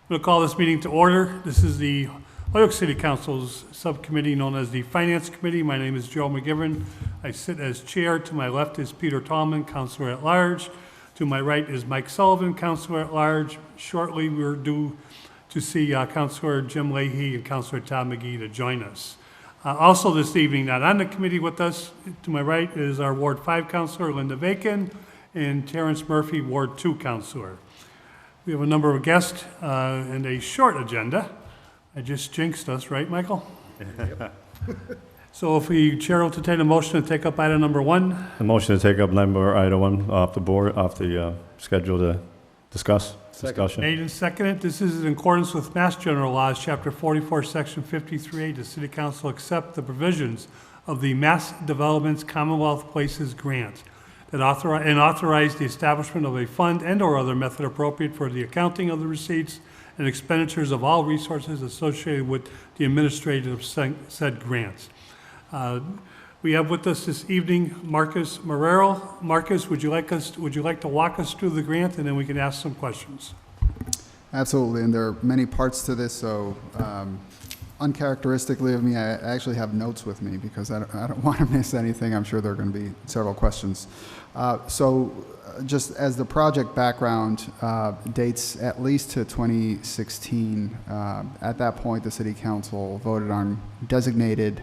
We'll call this meeting to order. This is the Holyoke City Council's subcommittee known as the Finance Committee. My name is Joe McGiverin. I sit as chair. To my left is Peter Tallman, Councilor at Large. To my right is Mike Sullivan, Councilor at Large. Shortly, we're due to see Councilor Jim Leahy and Councilor Tom McGee to join us. Also this evening, not on the committee with us, to my right is our Ward 5 Councilor, Linda Vacon, and Terrence Murphy, Ward 2 Councilor. We have a number of guests and a short agenda. I just jinxed us, right, Michael? Yep. So if the chair will entertain a motion to take up item number 1. A motion to take up item 1 off the schedule to discuss. Discussion. Made and seconded. This is in accordance with Mass General Laws, Chapter 44, Section 53A. The City Council accept the provisions of the Mass Development's Commonwealth Places Grant that authorize the establishment of a fund and/or other method appropriate for the accounting of the receipts and expenditures of all resources associated with the administration of said grants. We have with us this evening Marcus Marrero. Marcus, would you like to walk us through the grant, and then we can ask some questions? Absolutely, and there are many parts to this, so uncharacteristically of me, I actually have notes with me because I don't want to miss anything. I'm sure there are going to be several questions. Just as the project background dates at least to 2016, at that point the City Council voted on designating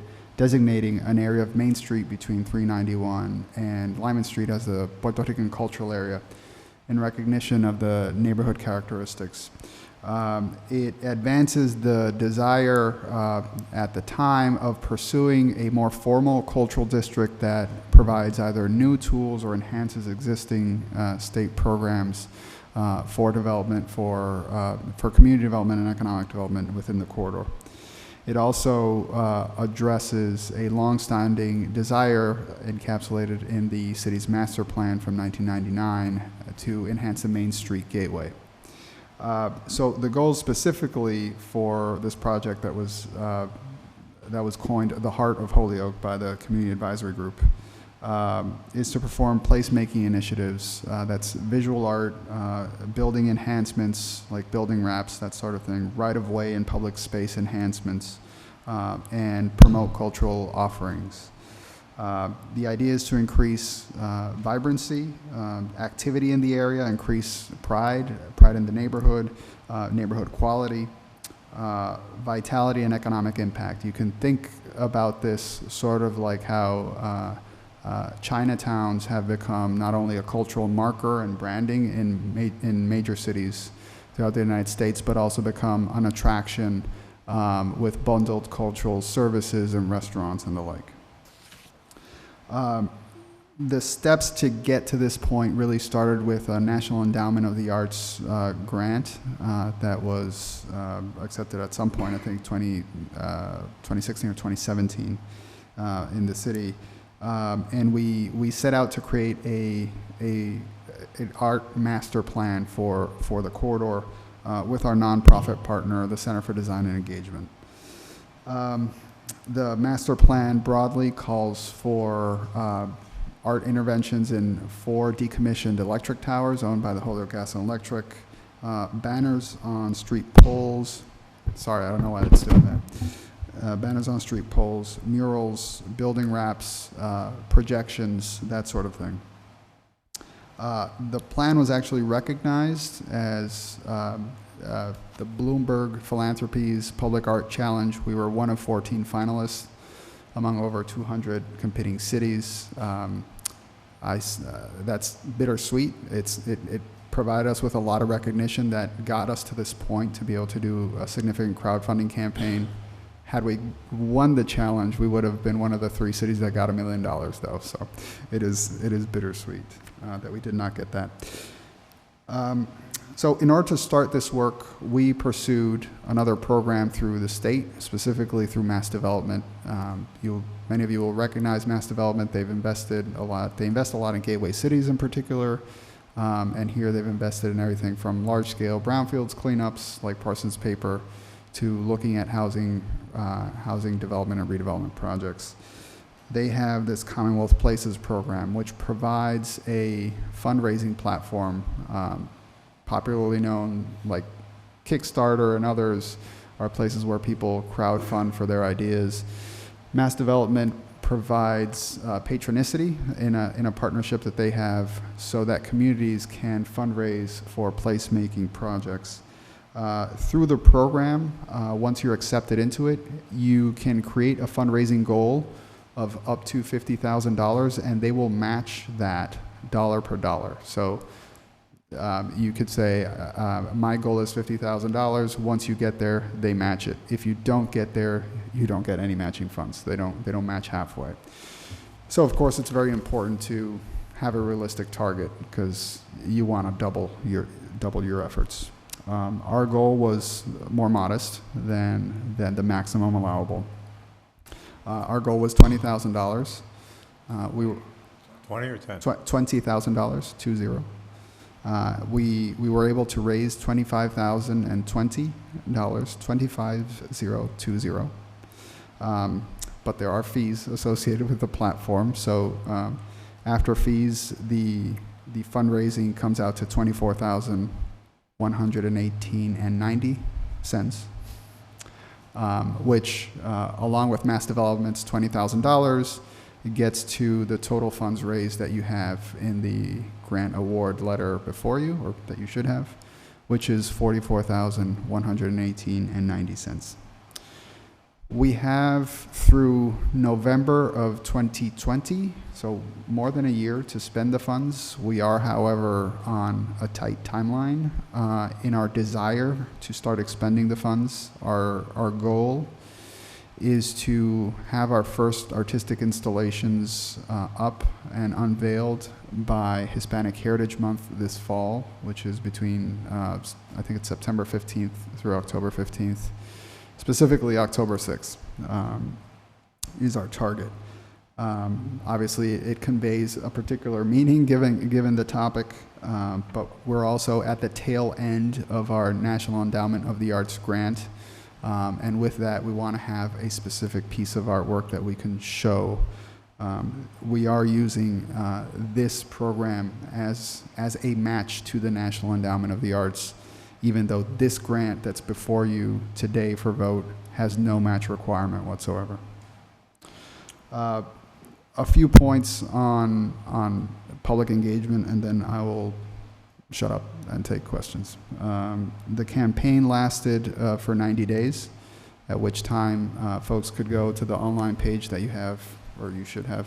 an area of Main Street between 391 and Lyman Street as the Puerto Rican cultural area in recognition of the neighborhood characteristics. It advances the desire at the time of pursuing a more formal cultural district that provides either new tools or enhances existing state programs for development, for community development and economic development within the corridor. It also addresses a long-standing desire encapsulated in the city's master plan from 1999 to enhance the Main Street Gateway. So the goal specifically for this project that was coined the Heart of Holyoke by the Community Advisory Group is to perform placemaking initiatives. That's visual art, building enhancements like building wraps, that sort of thing, right-of-way and public space enhancements, and promote cultural offerings. The idea is to increase vibrancy, activity in the area, increase pride in the neighborhood, neighborhood quality, vitality, and economic impact. You can think about this sort of like how Chinatowns have become not only a cultural marker and branding in major cities throughout the United States, but also become an attraction with bundled cultural services and restaurants and the like. The steps to get to this point really started with a National Endowment of the Arts grant that was accepted at some point, I think 2016 or 2017 in the city. And we set out to create an art master plan for the corridor with our nonprofit partner, the Center for Design and Engagement. The master plan broadly calls for art interventions in 4 decommissioned electric towers owned by the Holyoke Gas and Electric, banners on street poles. Sorry, I don't know why it's doing that. Banners on street poles, murals, building wraps, projections, that sort of thing. The plan was actually recognized as the Bloomberg Philanthropies Public Art Challenge. We were one of 14 finalists among over 200 competing cities. That's bittersweet. It provided us with a lot of recognition that got us to this point to be able to do a significant crowdfunding campaign. Had we won the challenge, we would have been one of the 3 cities that got $1 million, though. So it is bittersweet that we did not get that. So in order to start this work, we pursued another program through the state, specifically through Mass Development. Many of you will recognize Mass Development. They've invested a lot. They invest a lot in gateway cities in particular. And here they've invested in everything from large-scale brownfields cleanups like Parsons Paper to looking at housing development and redevelopment projects. They have this Commonwealth Places program, which provides a fundraising platform, popularly known like Kickstarter and others are places where people crowdfund for their ideas. Mass Development provides patronicity in a partnership that they have so that communities can fundraise for placemaking projects. Through the program, once you're accepted into it, you can create a fundraising goal of up to $50,000, and they will match that dollar per dollar. So you could say, my goal is $50,000. Once you get there, they match it. If you don't get there, you don't get any matching funds. They don't match halfway. So of course, it's very important to have a realistic target because you want to double your efforts. Our goal was more modest than the maximum allowable. Our goal was $20,000. We were 20 or 10? $20,000, 20. We were able to raise $25,020, $25,020. But there are fees associated with the platform. So after fees, the fundraising comes out to $24,118.90, which, along with Mass Development's $20,000, gets to the total funds raised that you have in the grant award letter before you, or that you should have, which is $44,118.90. We have through November of 2020, so more than a year to spend the funds. We are, however, on a tight timeline in our desire to start expending the funds. Our goal is to have our first artistic installations up and unveiled by Hispanic Heritage Month this fall, which is between, I think it's September 15th through October 15th. Specifically, October 6th is our target. Obviously, it conveys a particular meaning given the topic, but we're also at the tail end of our National Endowment of the Arts grant. And with that, we want to have a specific piece of artwork that we can show. We are using this program as a match to the National Endowment of the Arts, even though this grant that's before you today for vote has no match requirement whatsoever. A few points on public engagement, and then I will shut up and take questions. The campaign lasted for 90 days, at which time folks could go to the online page that you have, or you should have,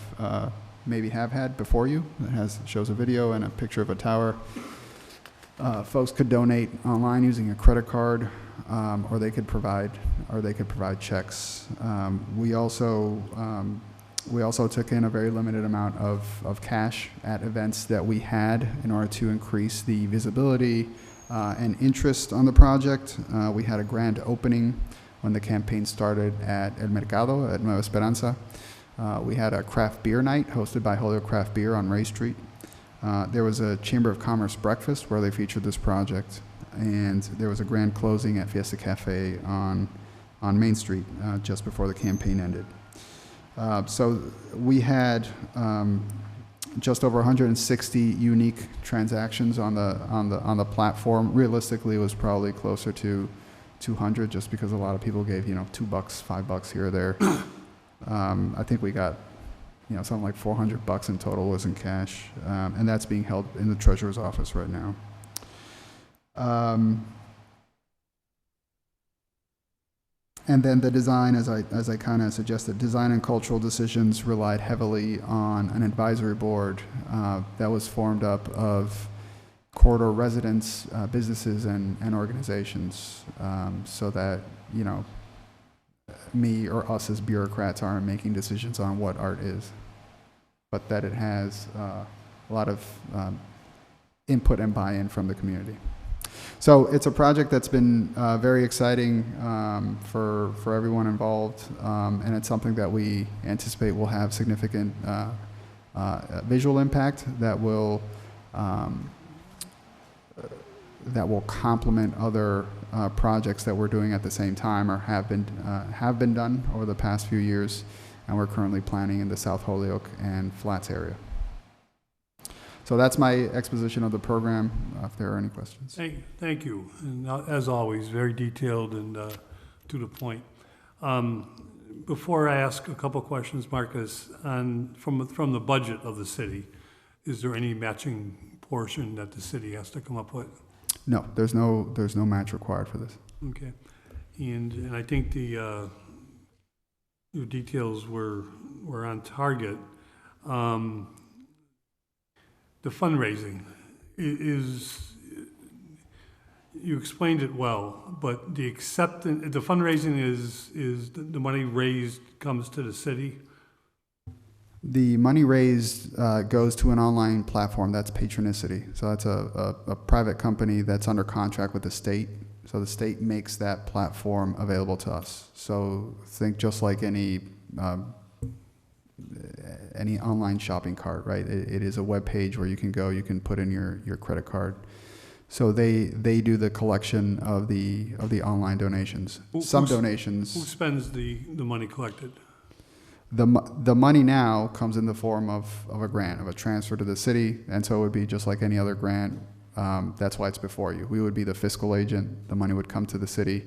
maybe have had before you. It shows a video and a picture of a tower. Folks could donate online using a credit card, or they could provide checks. We also took in a very limited amount of cash at events that we had in order to increase the visibility and interest on the project. We had a grand opening when the campaign started at El Mercado at Nueva Esperanza. We had a craft beer night hosted by Holyoke Craft Beer on Ray Street. There was a Chamber of Commerce breakfast where they featured this project, and there was a grand closing at Fiesta Cafe on Main Street just before the campaign ended. So we had just over 160 unique transactions on the platform. Realistically, it was probably closer to 200, just because a lot of people gave $2, $5 here or there. I think we got something like $400 in total was in cash, and that's being held in the treasurer's office right now. And then the design, as I kind of suggested, design and cultural decisions relied heavily on an advisory board that was formed up of corridor residents, businesses, and organizations, so that me or us as bureaucrats aren't making decisions on what art is, but that it has a lot of input and buy-in from the community. So it's a project that's been very exciting for everyone involved, and it's something that we anticipate will have significant visual impact that will complement other projects that we're doing at the same time, or have been done over the past few years, and we're currently planning in the South Holyoke and Flats area. So that's my exposition of the program, if there are any questions. Thank you. And as always, very detailed and to the point. Before I ask a couple questions, Marcus, from the budget of the city, is there any matching portion that the city has to come up with? No, there's no match required for this. Okay. And I think your details were on target. The fundraising is, you explained it well, but the fundraising is the money raised comes to the city? The money raised goes to an online platform that's Patronicity. So that's a private company that's under contract with the state. So the state makes that platform available to us. So think just like any online shopping cart, right? It is a web page where you can go, you can put in your credit card. So they do the collection of the online donations. Some donations. Who spends the money collected? The money now comes in the form of a grant, of a transfer to the city, and so it would be just like any other grant. That's why it's before you. We would be the fiscal agent. The money would come to the city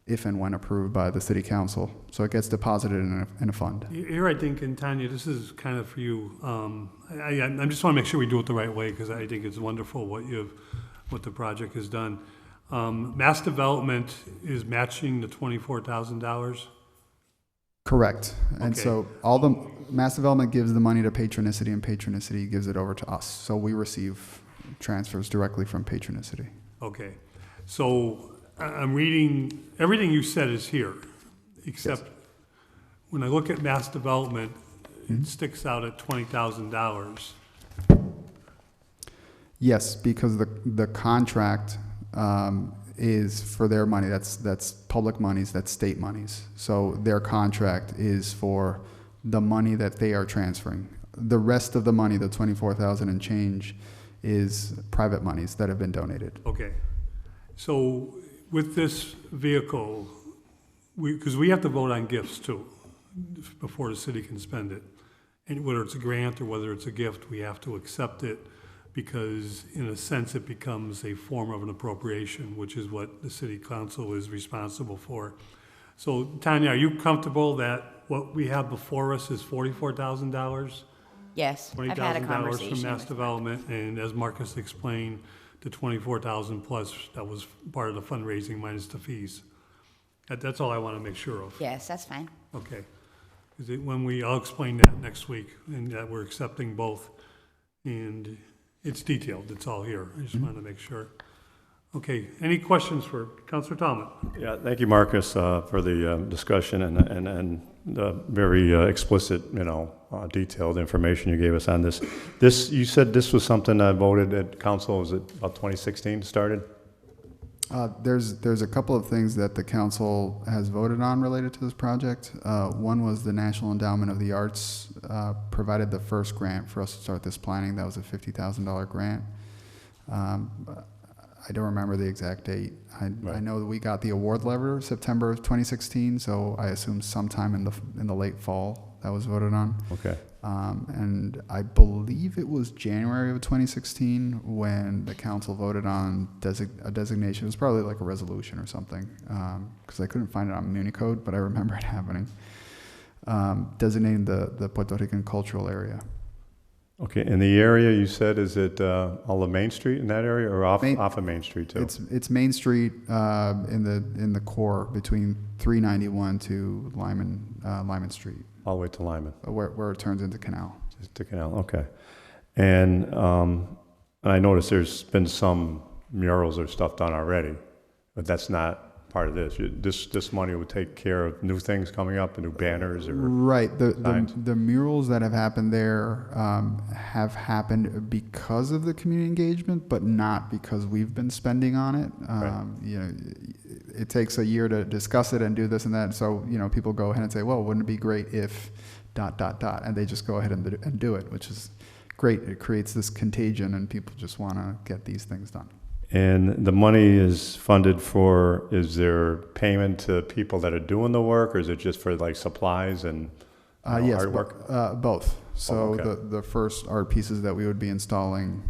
if and when approved by the city council. So it gets deposited in a fund. Here, I think, and Tanya, this is kind of for you. I just want to make sure we do it the right way, because I think it's wonderful what the project has done. Mass Development is matching the $24,000. Correct. And Okay. so all the Mass Development gives the money to Patronicity, and Patronicity gives it over to us. So we receive transfers directly from Patronicity. Okay, so I'm reading, everything you said is here, except when I look at Mass Development, it sticks out at $20,000. Yes, because the contract is for their money. That's public monies, that's state monies. So their contract is for the money that they are transferring. The rest of the money, the $24,000 and change, is private monies that have been donated. Okay, so with this vehicle, because we have to vote on gifts too, before the city can spend it. And whether it's a grant or whether it's a gift, we have to accept it, because in a sense it becomes a form of an appropriation, which is what the city council is responsible for. So Tanya, are you comfortable that what we have before us is $44,000? Yes, I've had a $20,000 conversation from Mass with Development, and as Marcus explained, the $24,000 plus, that was part of the fundraising minus the fees. That's all I want to make sure of. Yes, that's fine. Okay. I'll explain that next week, and that we're accepting both. And it's detailed, it's all here. I just wanted to make sure. Okay, any questions for Councilor Talman? Yeah, thank you, Marcus, for the discussion and the very explicit, detailed information you gave us on this. You said this was something that voted at council, was it about 2016 started? There's a couple of things that the council has voted on related to this project. One was the National Endowment of the Arts provided the first grant for us to start this planning. That was a $50,000 grant. I don't remember the exact date. I know that we got the award letter September of 2016, so I assume sometime in the late fall that was voted on. Okay. And I believe it was January of 2016 when the council voted on a designation. It was probably like a resolution or something, because I couldn't find it on Municode, but I remember it happening. Designating the Puerto Rican cultural area. Okay, and the area you said, is it all of Main Street in that area, or off of Main Street too? It's Main Street in the core between 391 to Lyman Street. All the way to Lyman. Where it turns into Canal. To Canal, okay. And I noticed there's been some murals or stuff done already, but that's not part of this. This money would take care of new things coming up, new banners or right. signs. The murals that have happened there have happened because of the community engagement, but not because we've been spending on it. Right. It takes a year to discuss it and do this and that. So people go ahead and say, well, wouldn't it be great if ... and they just go ahead and do it, which is great. It creates this contagion, and people just want to get these things done. And the money is funded for, is there payment to people that are doing the work, or is it just for like supplies and Yes, artwork? both. So okay. the first art pieces that we would be installing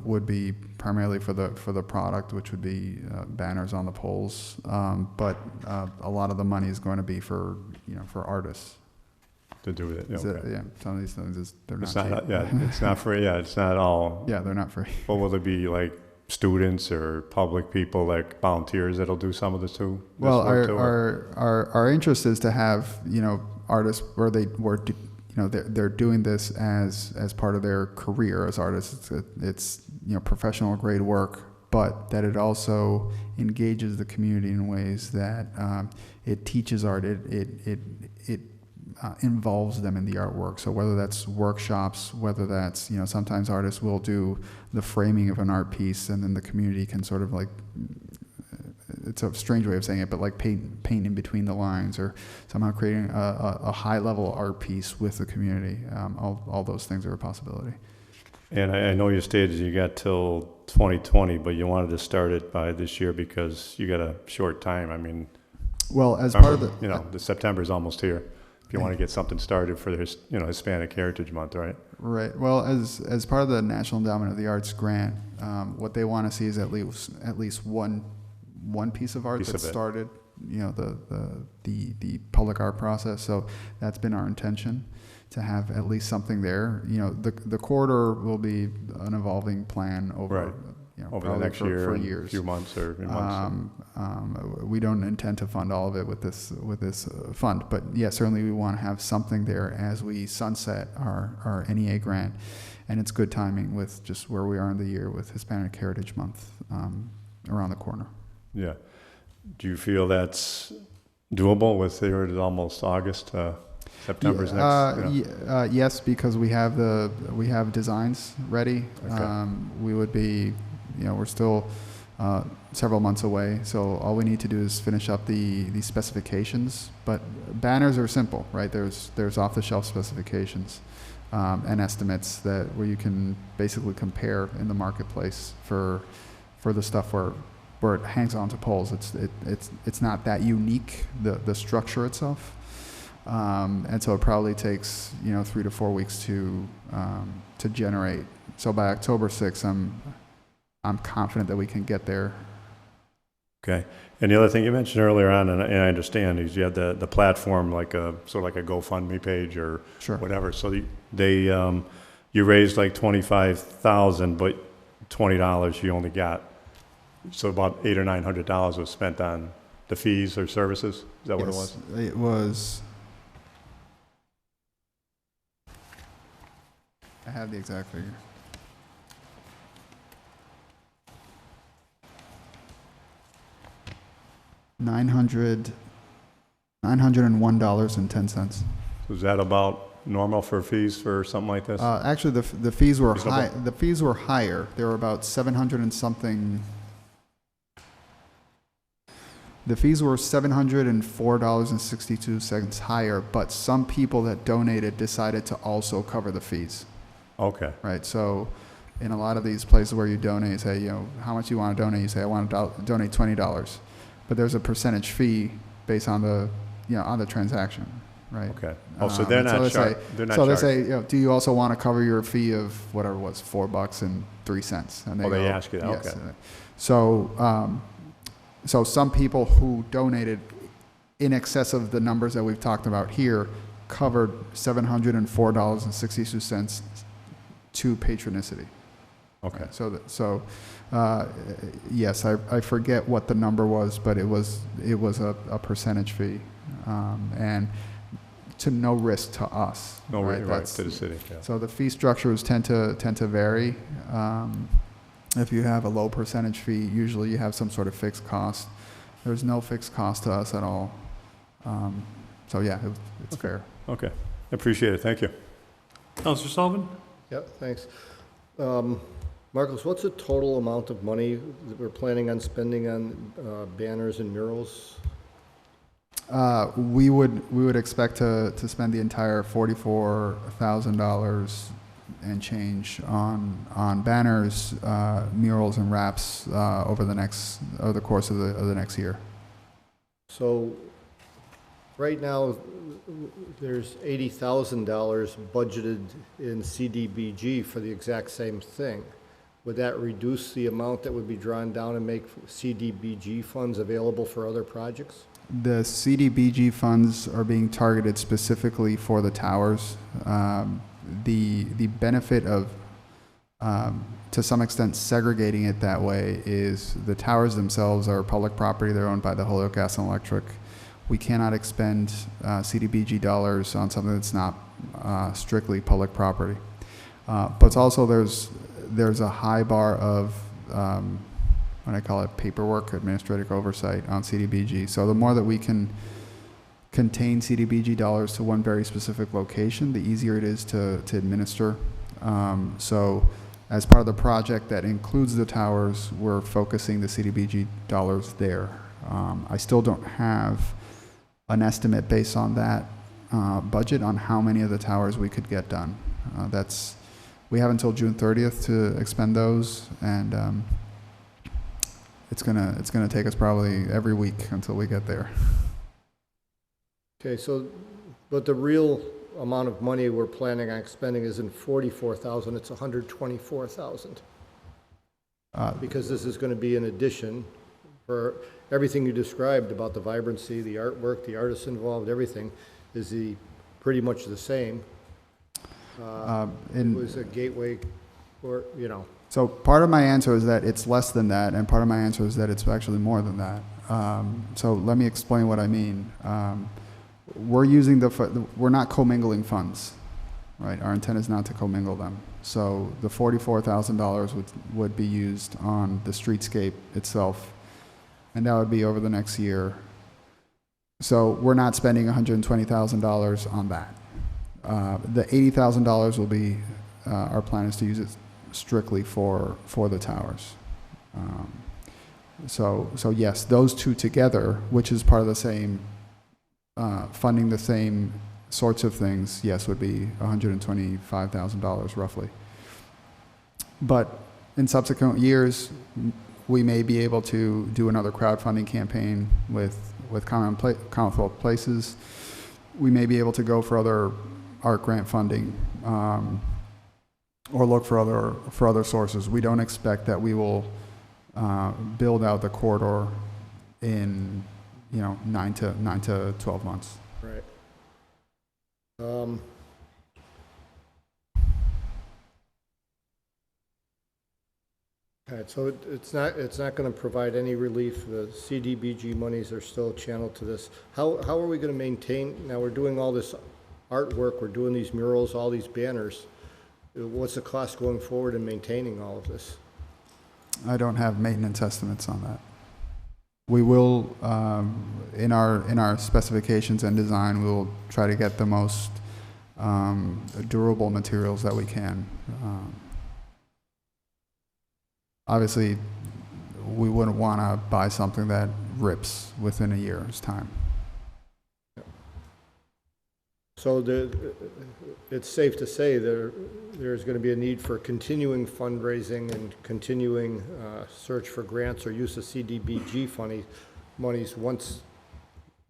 would be primarily for the product, which would be banners on the poles. But a lot of the money is going to be for artists. To do with it, So, okay. yeah, some of these things they're It's not not, cheap. yeah, it's not free, yeah, it's not all. Yeah, they're not free. But will there be like students or public people, like volunteers that'll do some of this too? Well, this work too, or- our interest is to have artists where they're doing this as part of their career as artists. It's professional grade work, but that it also engages the community in ways that it teaches art. It involves them in the artwork. So whether that's workshops, whether that's sometimes artists will do the framing of an art piece, and then the community can sort of like, it's a strange way of saying it, but like paint in between the lines, or somehow creating a high level art piece with the community. All those things are a possibility. And I know you stated you got till 2020, but you wanted to start it by this year because you got a short time. I mean, well, as part of the September is almost here. If you want to get something started for the Hispanic Heritage Month, right? Right. Well, as part of the National Endowment of the Arts grant, what they want to see is at least one piece of art that started, the public art process. So that's been our intention, to have at least something there. The corridor will be an evolving plan over. Right. Over the next year, for years, few months or months. We don't intend to fund all of it with this fund, but yeah, certainly we want to have something there as we sunset our NEA grant, and it's good timing with just where we are in the year with Hispanic Heritage Month around the corner. Yeah. Do you feel that's doable with here? It's almost August. September's next. Yes, because we have designs ready. Okay. We would be. We're still several months away, so all we need to do is finish up the specifications. But banners are simple, right? There's off-the-shelf specifications and estimates where you can basically compare in the marketplace for the stuff where it hangs onto poles. It's not that unique, the structure itself, and so it probably takes 3 to 4 weeks to generate. So by October 6th, I'm confident that we can get there. Okay. And the other thing you mentioned earlier on, and I understand, is you had the platform like a GoFundMe page or Sure. whatever. So you raised like $25,000, but $20 you only got. So about $800 or $900 was spent on the fees or services. Is that what it was? It was. I have the exact figure. $901.10. So is that about normal for fees for something like this? Actually, the fees were Reasonable? high. The fees were higher. They were about 700 and something. The fees were $704.62 higher, but some people that donated decided to also cover the fees. Okay. Right. So, in a lot of these places where you donate, you say, how much you want to donate? You say, I want to donate $20. But there's a percentage fee based on the transaction, right? Okay. Oh, so they're not charged. They say, do you also want to cover your fee of whatever it was, $4.03? And they ask you that. Yes. Okay. So some people who donated in excess of the numbers that we've talked about here covered $704.62 to patronicity. Okay. Yes, I forget what the number was, but it was a percentage fee, and to no risk to us. No, right, right to the city. Yeah. So the fee structures tend to vary. If you have a low percentage fee, usually you have some sort of fixed cost. There's no fixed cost to us at all. So yeah, it's fair. Okay. I appreciate it. Thank you. Councilor Sullivan? Yep, thanks. Marcos, what's the total amount of money that we're planning on spending on banners and murals? We would expect to spend the entire $44,000 and change on banners, murals, and wraps over the course of the next year. So Right now, there's $80,000 budgeted in CDBG for the exact same thing. Would that reduce the amount that would be drawn down and make CDBG funds available for other projects? The CDBG funds are being targeted specifically for the towers. The benefit of, to some extent, segregating it that way is the towers themselves are public property. They're owned by the Holyoke Gas and Electric. We cannot expend CDBG dollars on something that's not strictly public property. But also there's a high bar of what I call it paperwork, administrative oversight on CDBG. So the more that we can contain CDBG dollars to one very specific location, the easier it is to administer. So as part of the project that includes the towers, we're focusing the CDBG dollars there. I still don't have an estimate based on that budget on how many of the towers we could get done. We have until June 30th to expend those, and it's gonna take us probably every week until we get there. Okay, so, but the real amount of money we're planning on expending isn't $44,000, it's $124,000. Because this is going to be an addition for everything you described about the vibrancy, the artwork, the artists involved, everything is pretty much the same. It was a gateway, or, you know. So part of my answer is that it's less than that, and part of my answer is that it's actually more than that. So let me explain what I mean. We're not commingling funds, right? Our intent is not to commingle them. So the $44,000 would be used on the streetscape itself, and that would be over the next year. So we're not spending $120,000 on that. The $80,000 will be, our plan is to use it strictly for the towers. So yes, those two together, which is part of the same, funding the same sorts of things, yes, would be $125,000 roughly. But in subsequent years, we may be able to do another crowdfunding campaign with Commonwealth Places. We may be able to go for other art grant funding, or look for other sources. We don't expect that we will build out the corridor in 9 to 12 months. Right. All right, so it's not going to provide any relief. The CDBG monies are still channeled to this. How are we going to maintain? Now we're doing all this artwork, we're doing these murals, all these banners. What's the cost going forward in maintaining all of this? I don't have maintenance estimates on that. We will, in our specifications and design, we will try to get the most durable materials that we can. Obviously, we wouldn't want to buy something that rips within a year's time. So it's safe to say there's going to be a need for continuing fundraising and continuing search for grants or use of CDBG monies once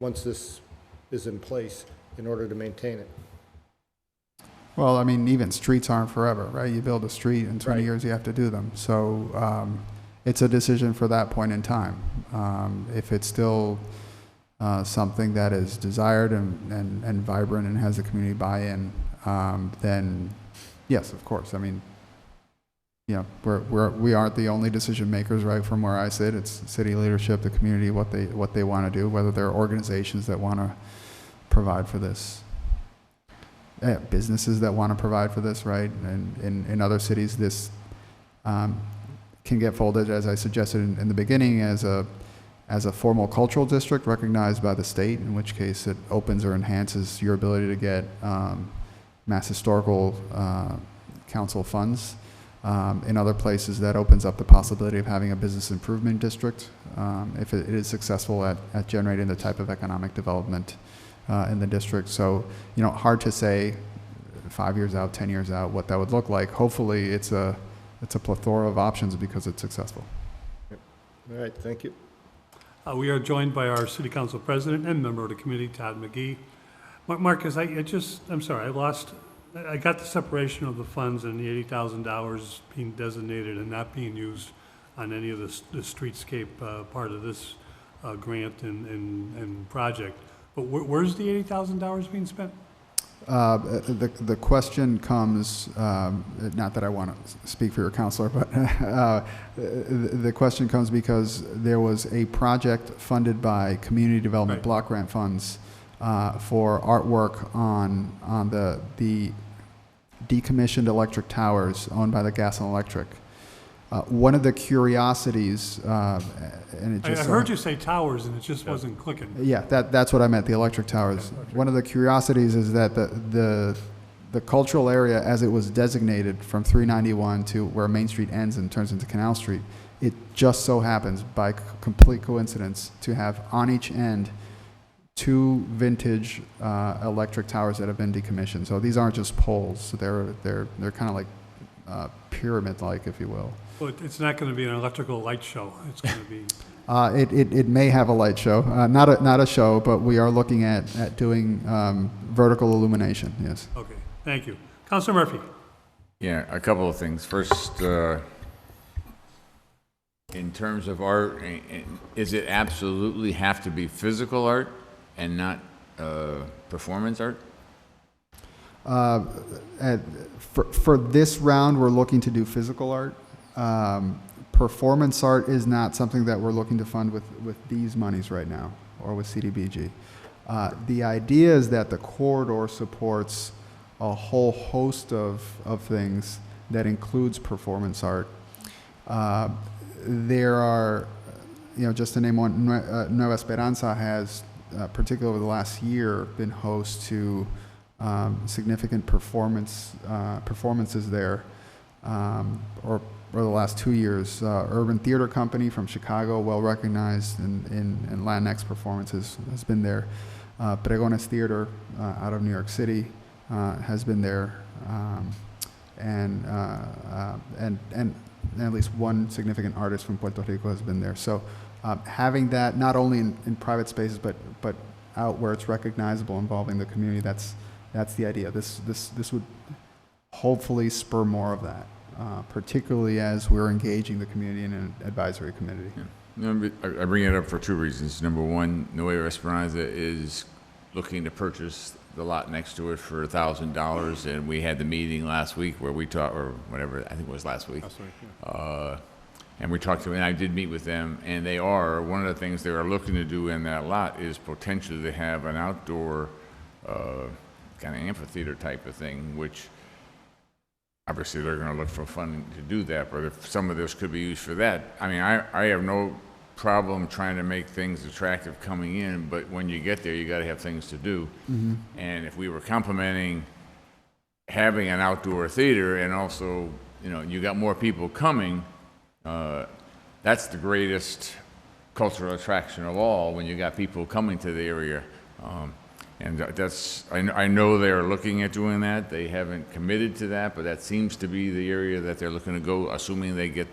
this is in place in order to maintain it. Well, I mean, even streets aren't forever, right? You build a street, in 20 Right. years you have to do them. So it's a decision for that point in time. If it's still something that is desired and vibrant and has the community buy-in, then yes, of course. I mean, we aren't the only decision makers, right? From where I sit, it's city leadership, the community, what they want to do, whether they're organizations that want to provide for this, businesses that want to provide for this, right? And in other cities, this can get folded, as I suggested in the beginning, as a formal cultural district recognized by the state, in which case it opens or enhances your ability to get Mass Historical Council funds. In other places, that opens up the possibility of having a business improvement district if it is successful at generating the type of economic development in the district. So, hard to say 5 years out, 10 years out, what that would look like. Hopefully it's a plethora of options because it's successful. All right, thank you. We are joined by our city council president and member of the committee, Todd McGee. Marcus, I'm sorry, I got the separation of the funds and the $80,000 being designated and not being used on any of the streetscape part of this grant and project. But where's the $80,000 being spent? The question comes, not that I want to speak for your counselor, but the question comes because there was a project funded by Community Development Right. Block Grant funds for artwork on the decommissioned electric towers owned by the Gas and Electric. One of the curiosities, and it I just heard you say towers and it just wasn't clicking. yeah, that's what I meant, the electric towers. One of the curiosities is that the cultural area, as it was designated from 391 to where Main Street ends and turns into Canal Street, it just so happens, by complete coincidence, to have on each end two vintage electric towers that have been decommissioned. So these aren't just poles; they're kind of like pyramid-like, if you will. Well, it's not going to be an electrical light show. It's going to be. It may have a light show, not a show, but we are looking at doing vertical illumination. Yes. Okay, thank you. Councilor Murphy. Yeah, a couple of things. First, in terms of art, is it absolutely have to be physical art and not performance art? For this round, we're looking to do physical art. Performance art is not something that we're looking to fund with these monies right now, or with CDBG. The idea is that the corridor supports a whole host of things that includes performance art. There are, just to name one, Nueva Esperanza has, particularly over the last year, been host to significant performances there, or the last 2 years. Urban Theater Company from Chicago, well recognized in Latinx performances, has been there. Pregones Theater out of New York City has been there, and at least one significant artist from Puerto Rico has been there. So having that not only in private spaces but out where it's recognizable, involving the community, that's the idea. This would hopefully spur more of that, particularly as we're engaging the community in an advisory committee. Yeah. I bring it up for two reasons. Number one, Nueva Esperanza is looking to purchase the lot next to it for $1,000, and we had the meeting last week where we talked, or whatever, I think it was last week. And we talked to them, and I did meet with them, and one of the things they are looking to do in that lot is potentially to have an outdoor kind of amphitheater type of thing, which obviously they're going to look for funding to do that, but if some of this could be used for that, I mean, I have no problem trying to make things attractive coming in, but when you get there, you got to have things to do. Mm-hmm. And if we were complimenting having an outdoor theater, and also, you got more people coming, that's the greatest cultural attraction of all, when you got people coming to the area. And I know they're looking at doing that. They haven't committed to that, but that seems to be the area that they're looking to go, assuming they get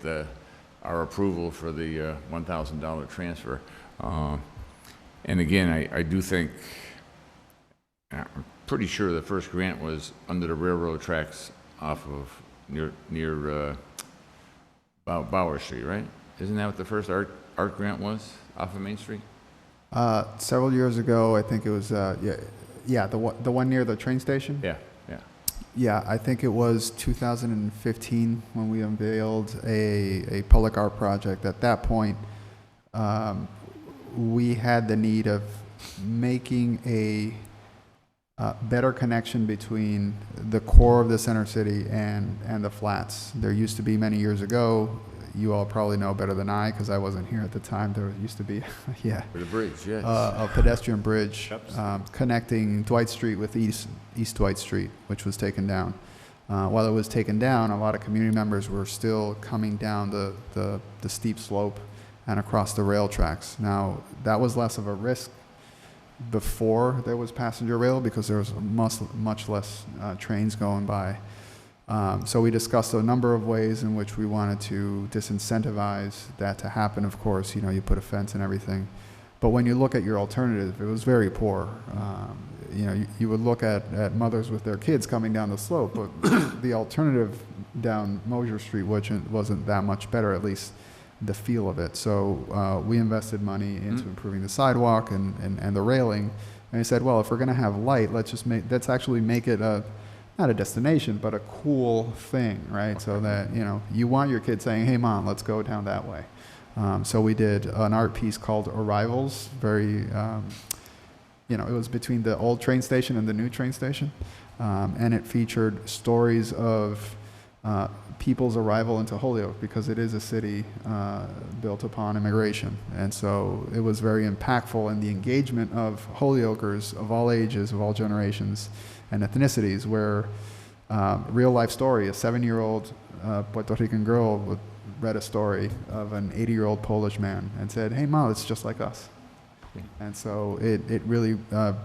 our approval for the $1,000 transfer. And again, I do think, I'm pretty sure the first grant was under the railroad tracks off of near Bauer Street, right? Isn't that what the first art grant was, off of Main Street? Several years ago, I think it was, the one near the train station? Yeah. Yeah, I think it was 2015 when we unveiled a public art project. At that point, we had the need of making a better connection between the core of the center city and the flats. There used to be, many years ago, you all probably know better than I, because I wasn't here at the time, there used to be The bridge, yes. a pedestrian bridge connecting Dwight Street with East Dwight Street, which was taken down. While it was taken down, a lot of community members were still coming down the steep slope and across the rail tracks. Now, that was less of a risk before there was passenger rail, because there was much less trains going by. So we discussed a number of ways in which we wanted to disincentivize that to happen. Of course, you put a fence and everything. But when you look at your alternative, it was very poor. You would look at mothers with their kids coming down the slope, but the alternative down Mosier Street wasn't that much better, at least the feel of it. So we invested money into improving the sidewalk and the railing. And I said, well, if we're going to have light, let's actually make it not a destination, but a cool thing, right? Okay. So that, you want your kid saying, hey, Mom, let's go down that way. So we did an art piece called Arrivals, very, it was between the old train station and the new train station. And it featured stories of people's arrival into Holyoke, because it is a city built upon immigration. And so it was very impactful in the engagement of Holyokers of all ages, of all generations and ethnicities, where real life story, a 7-year-old Puerto Rican girl read a story of an 80-year-old Polish man and said, hey, Mom, it's just like us. And so it really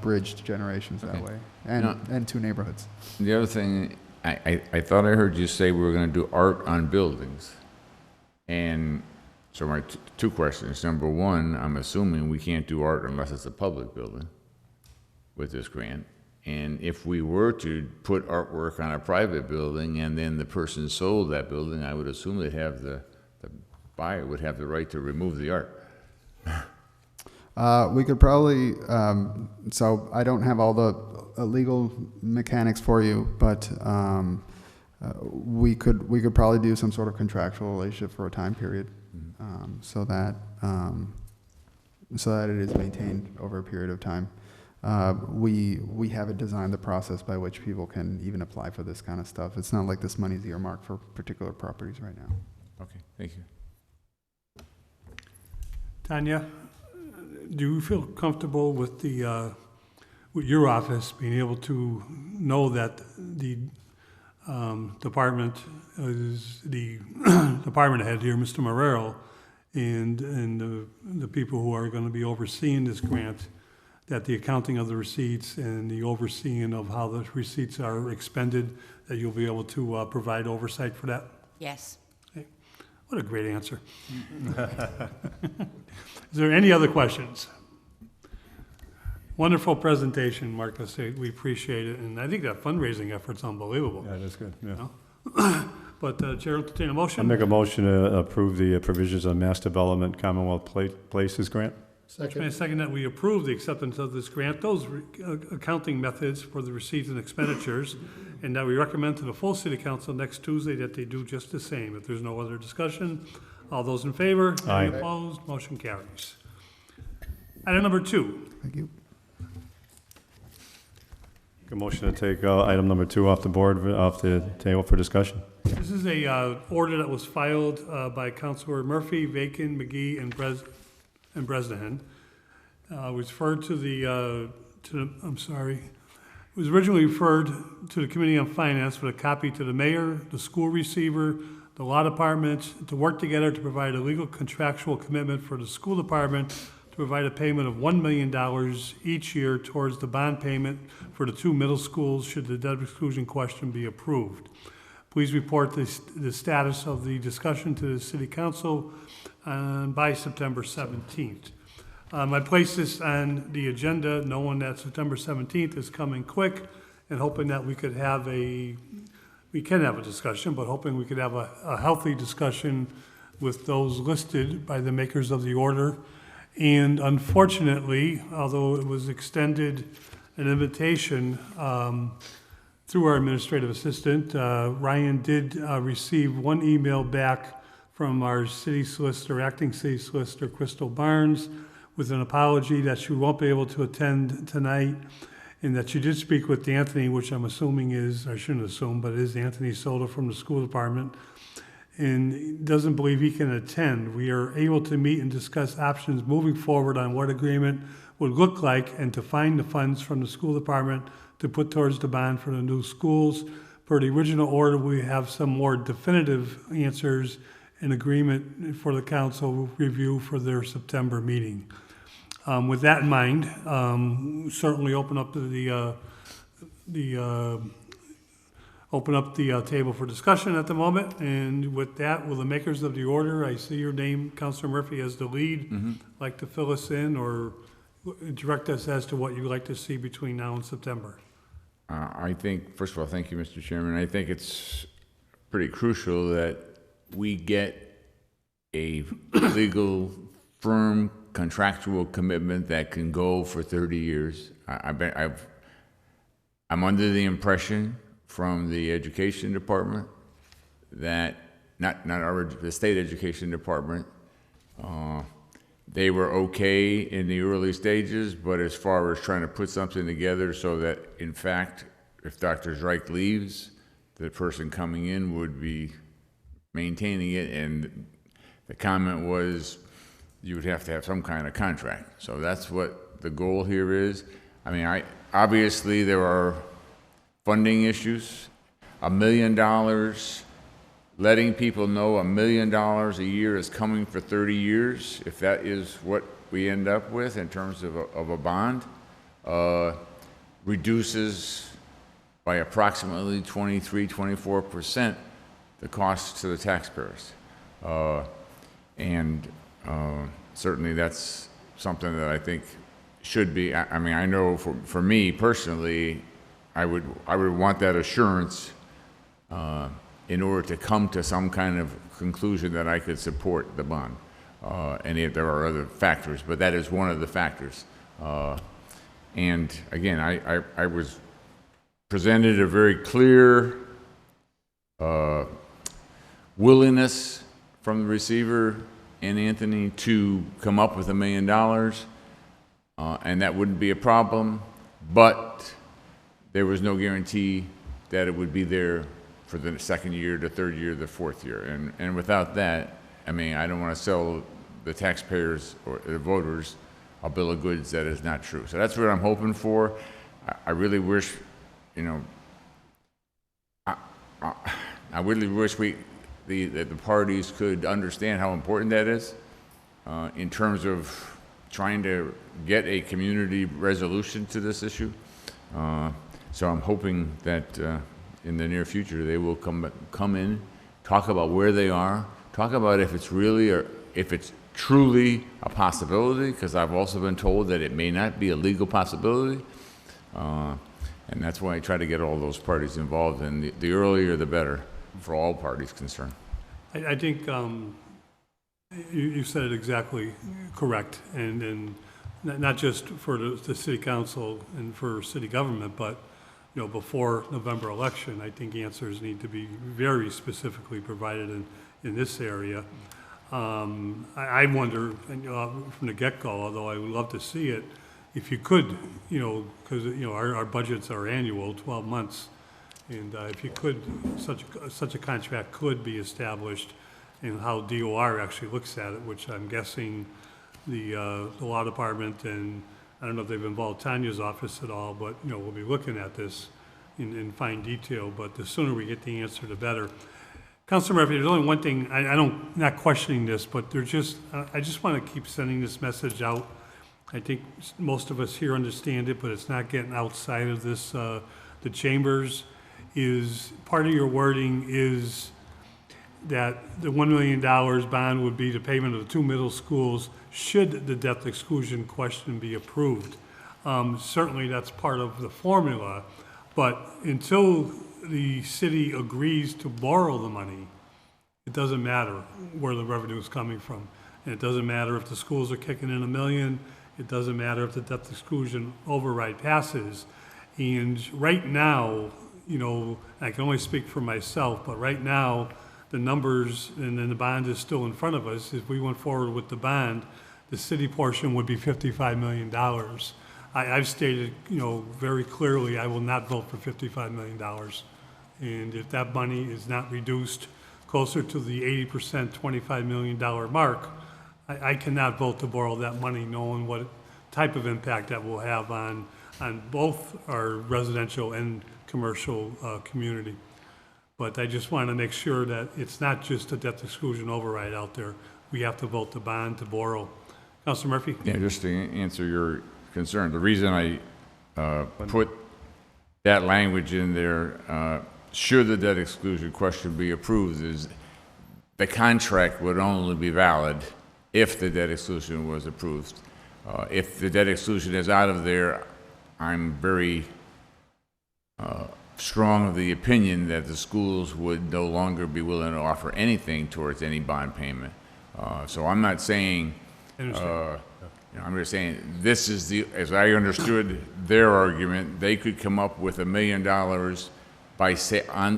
bridged generations that way, and two neighborhoods. The other thing, I thought I heard you say we were going to do art on buildings. And so my two questions. Number one, I'm assuming we can't do art unless it's a public building with this grant. And if we were to put artwork on a private building and then the person sold that building, I would assume they'd have the buyer would have the right to remove the art. We could probably, so I don't have all the legal mechanics for you, but we could probably do some sort of contractual relationship for a time period, so that it is maintained over a period of time. We haven't designed the process by which people can even apply for this kind of stuff. It's not like this money's earmarked for particular properties right now. Okay, thank you. Tanya, do you feel comfortable with with your office being able to know that the department is the department head here, Mr. Marrero, and the people who are going to be overseeing this grant, that the accounting of the receipts and the overseeing of how the receipts are expended, that you'll be able to provide oversight for that? Yes. Okay. What a great answer. Is there any other questions? Wonderful presentation, Marcus. We appreciate it. And I think that fundraising effort's unbelievable. Yeah, that's good. Yeah. But Chair, will entertain a motion? I make a motion to approve the provisions of Mass Development Commonwealth Places Grant. Second. Second, that we approve the acceptance of this grant, those accounting methods for the receipts and expenditures, and that we recommend to the full City Council next Tuesday that they do just the same. If there's no other discussion, all those in favor? Aye. Any opposed? Motion carries. Item number 2. Thank you. A motion to take item number 2 off the table for discussion. This is a order that was filed by Councilor Murphy, Vacon, McGee, and Bresnahan. Was referred to it was originally referred to the Committee on Finance with a copy to the mayor, the school receiver, the law department, to work together to provide a legal contractual commitment for the school department to provide a payment of $1 million each year towards the bond payment for the 2 middle schools should the debt exclusion question be approved. Please report the status of the discussion to the City Council by September 17th. I placed this on the agenda knowing that September 17th is coming quick and hoping that we can have a discussion, but hoping we could have a healthy discussion with those listed by the makers of the order. And unfortunately, although it was extended an invitation through our administrative assistant, Ryan did receive one email back from our city solicitor, acting city solicitor, Crystal Barnes, with an apology that she won't be able to attend tonight, and that she did speak with Anthony, which I'm assuming is, I shouldn't assume, but is Anthony Soda from the school department, and doesn't believe he can attend. We are able to meet and discuss options moving forward on what agreement would look like and to find the funds from the school department to put towards the bond for the new schools. Per the original order, we have some more definitive answers and agreement for the council review for their September meeting. With that in mind, open up the table for discussion at the moment. And with that, will the makers of the order, I see your name, Councilor Murphy, as the lead, like to fill us in or direct us as to what you'd like to see between now and September? I think, first of all, thank you, Mr. Chairman. I think it's pretty crucial that we get a legal, firm, contractual commitment that can go for 30 years. I'm under the impression from the education department that, the state education department, they were okay in the early stages, but as far as trying to put something together so that, in fact, if Dr. Reich leaves, the person coming in would be maintaining it, and the comment was you would have to have some kind of contract. So that's what the goal here is. I mean, obviously there are funding issues. $1 million, letting people know $1 million a year is coming for 30 years, if that is what we end up with in terms of a bond, reduces by approximately 23–24% the cost to the taxpayers. Certainly that's something that I think should be, I mean, I know for me personally, I would want that assurance in order to come to some kind of conclusion that I could support the bond. And there are other factors, but that is one of the factors. And again, I was presented a very clear willingness from the receiver and Anthony to come up with $1 million, and that wouldn't be a problem, but there was no guarantee that it would be there for the second year, the third year, the fourth year. And without that, I mean, I don't want to sell the taxpayers or the voters a bill of goods that is not true. So that's what I'm hoping for. I really wish, you know, I really wish that the parties could understand how important that is in terms of trying to get a community resolution to this issue. So I'm hoping that in the near future they will come in, talk about where they are, talk about if it's really or if it's truly a possibility, because I've also been told that it may not be a legal possibility. And that's why I try to get all those parties involved, and the earlier the better for all parties concerned. I think you said it exactly correct, and not just for the city council and for city government, but you know, before November election, I think answers need to be very specifically provided in this area. I wonder, from the get-go, although I would love to see it, if you could, you know, because you know our budgets are annual, 12 months, and if you could, such a contract could be established, and how DOR actually looks at it, which I'm guessing the law department, and I don't know if they've involved Tanya's office at all, but you know we'll be looking at this in fine detail. But the sooner we get the answer, the better. Councilor Murphy, there's only one thing, not questioning this, but I just want to keep sending this message out. I think most of us here understand it, but it's not getting outside of this, the chambers. Is part of your wording is that the $1 million bond would be the payment of the 2 middle schools should the debt exclusion question be approved. Certainly that's part of the formula, but until the city agrees to borrow the money, it doesn't matter where the revenue is coming from. And it doesn't matter if the schools are kicking in $1 million. It doesn't matter if the debt exclusion override passes. And right now, you know, I can only speak for myself, but right now, the numbers, and then the bond is still in front of us. If we went forward with the bond, the city portion would be $55 million. I've stated, you know, very clearly, I will not vote for $55 million. And if that money is not reduced closer to the 80% $25 million mark, I cannot vote to borrow that money, knowing what type of impact that will have on both our residential and commercial community. But I just want to make sure that it's not just a debt exclusion override out there. We have to vote the bond to borrow. Councilor Murphy? Yeah, just to answer your concern, the reason I put that language in there should the debt exclusion question be approved, is the contract would only be valid if the debt exclusion was approved. If the debt exclusion is out of there, I'm very strong of the opinion that the schools would no longer be willing to offer anything towards any bond payment. So I'm not saying, I'm just saying this is the, as I understood their argument, they could come up with $1 million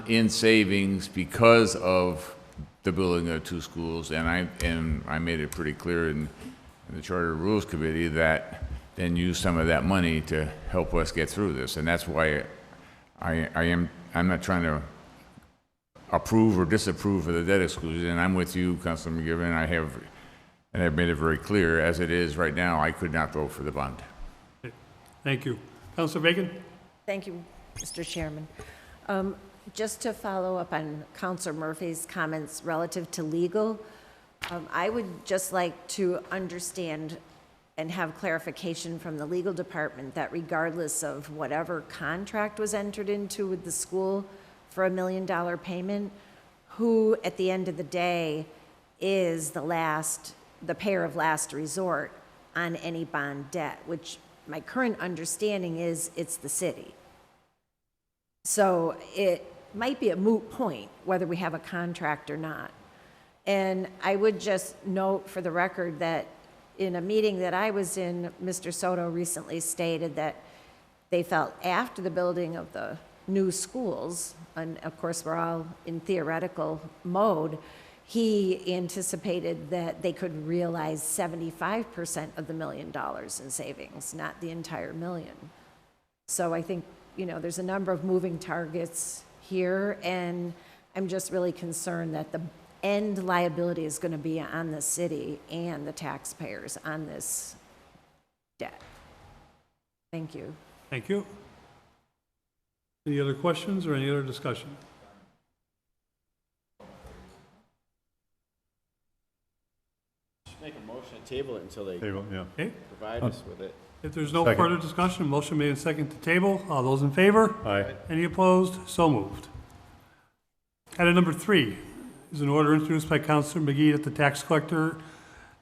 in savings because of the building of 2 schools, and I made it pretty clear in the Charter Rules Committee that then use some of that money to help us get through this, and that's why I'm not trying to approve or disapprove of the debt exclusion, and I'm with you, Councilor McGiverin. And I've made it very clear, as it is right now, I could not vote for the bond. Thank you. Councilor Bacon? Thank you, Mr. Chairman. Just to follow up on Councilor Murphy's comments relative to legal, I would just like to understand and have clarification from the legal department that regardless of whatever contract was entered into with the school for $1 million payment, who at the end of the day is the payer of last resort on any bond debt, which my current understanding is it's the city. So it might be a moot point whether we have a contract or not. And I would just note for the record that in a meeting that I was in, Mr. Soto recently stated that they felt after the building of the new schools, and of course we're all in theoretical mode, he anticipated that they could realize 75% of the $1 million in savings, not the entire $1 million. So I think, there's a number of moving targets here, and I'm just really concerned that the end liability is going to be on the city and the taxpayers on this debt. Thank you. Thank you. Any other questions or any other discussion? Make a motion to table it until they Okay. provide us with it. If there's no Second. further discussion, motion made and second to table. All those in favor? Aye. Any opposed? So moved. Item number 3 is an order introduced by Councilor McGee that the tax collector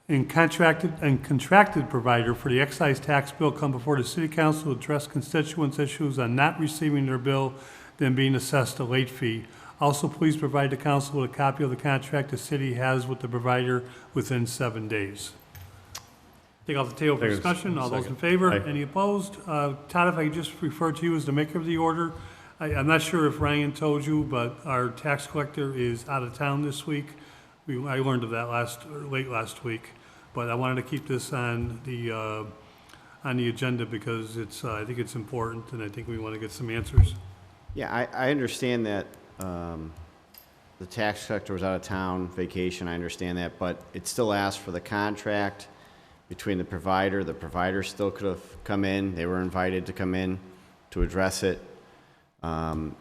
and contracted provider for the excise tax bill come before the City Council to address constituents' issues on not receiving their bill, then being assessed a late fee. Also, please provide the council with a copy of the contract the city has with the provider within 7 days. Take off the table for discussion. All those in favor? Aye. Any opposed? Todd, if I could just refer to you as the maker of the order. I'm not sure if Ryan told you, but our tax collector is out of town this week. I learned of that late last week, but I wanted to keep this on the agenda because I think it's important, and I think we want to get some answers. Yeah, I understand that the tax collector was out of town, vacation, I understand that, but it still asks for the contract between the provider. The provider still could have come in. They were invited to come in to address it. I'm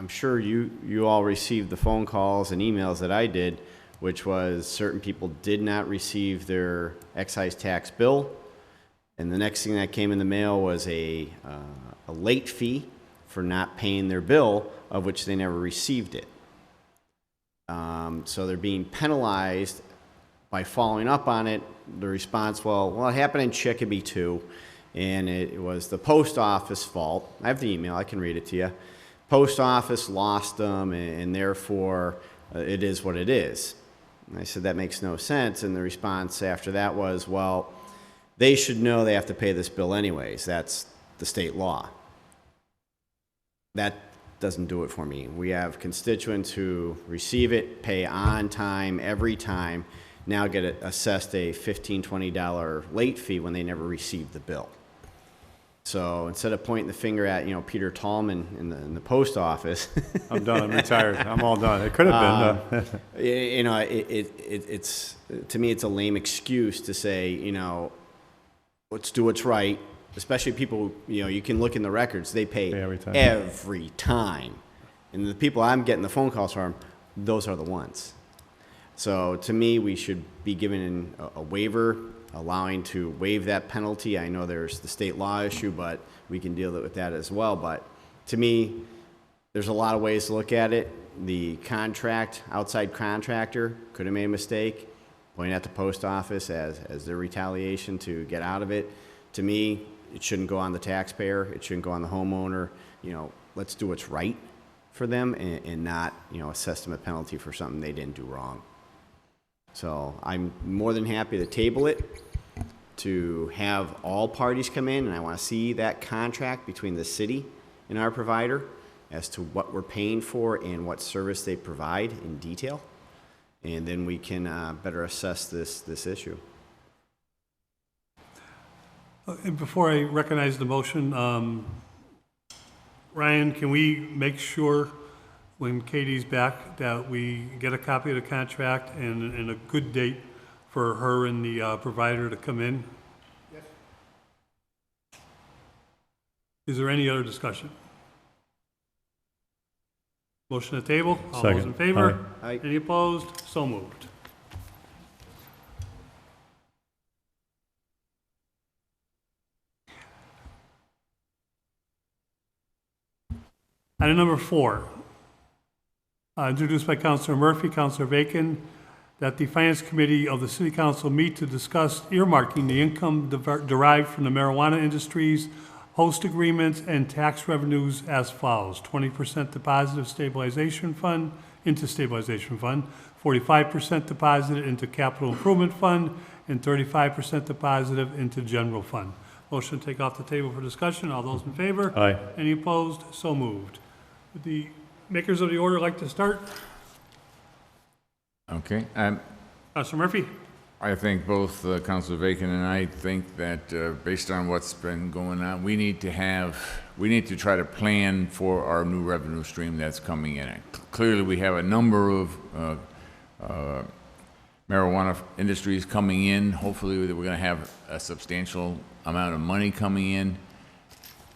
sure you all received the phone calls and emails that I did, which was certain people did not receive their excise tax bill, and the next thing that came in the mail was a late fee for not paying their bill, of which they never received it. So they're being penalized by following up on it. The response, well, it happened in Chicopee too, and it was the post office fault. I have the email, I can read it to you. Post office lost them, and therefore it is what it is. And I said, that makes no sense, and the response after that was, well, they should know they have to pay this bill anyways. That's the state law. That doesn't do it for me. We have constituents who receive it, pay on time, every time, now get assessed a $15, $20 late fee when they never received the bill. So instead of pointing the finger at, Peter Tallman in the post office. I'm done. I'm retired. I'm all done. It could have been. It's to me, it's a lame excuse to say, let's do what's right. Especially people, you can look in the records, they pay every time. And the people I'm getting the phone calls from, those are the ones. So to me, we should be given a waiver, allowing to waive that penalty. I know there's the state law issue, but we can deal with that as well. But to me, there's a lot of ways to look at it. The outside contractor could have made a mistake, pointing at the post office as their retaliation to get out of it. To me, it shouldn't go on the taxpayer. It shouldn't go on the homeowner. Let's do what's right for them and not, assess them a penalty for something they didn't do wrong. So I'm more than happy to table it, to have all parties come in, and I want to see that contract between the city and our provider as to what we're paying for and what service they provide in detail. And then we can better assess this issue. And before I recognize the motion, Ryan, can we make sure when Katie's back that we get a copy of the contract and a good date for her and the provider to come in? Yes. Is there any other discussion? Motion to table. All those in favor? Aye. Any opposed? So moved. Item number 4, introduced by Councilor Murphy, Councilor Vacon, that the Finance Committee of the City Council meet to discuss earmarking the income derived from the marijuana industry's host agreements and tax revenues as follows: 20% deposited into stabilization fund, 45% deposited into capital improvement fund, and 35% deposited into general fund. Motion to take off the table for discussion. All those in favor? Aye. Any opposed? So moved. Would the makers of the order like to start? Okay. Councilor Murphy? I think both Councilor Vacon and I think that based on what's been going on, we need to try to plan for our new revenue stream that's coming in. Clearly, we have a number of marijuana industries coming in. Hopefully, we're going to have a substantial amount of money coming in.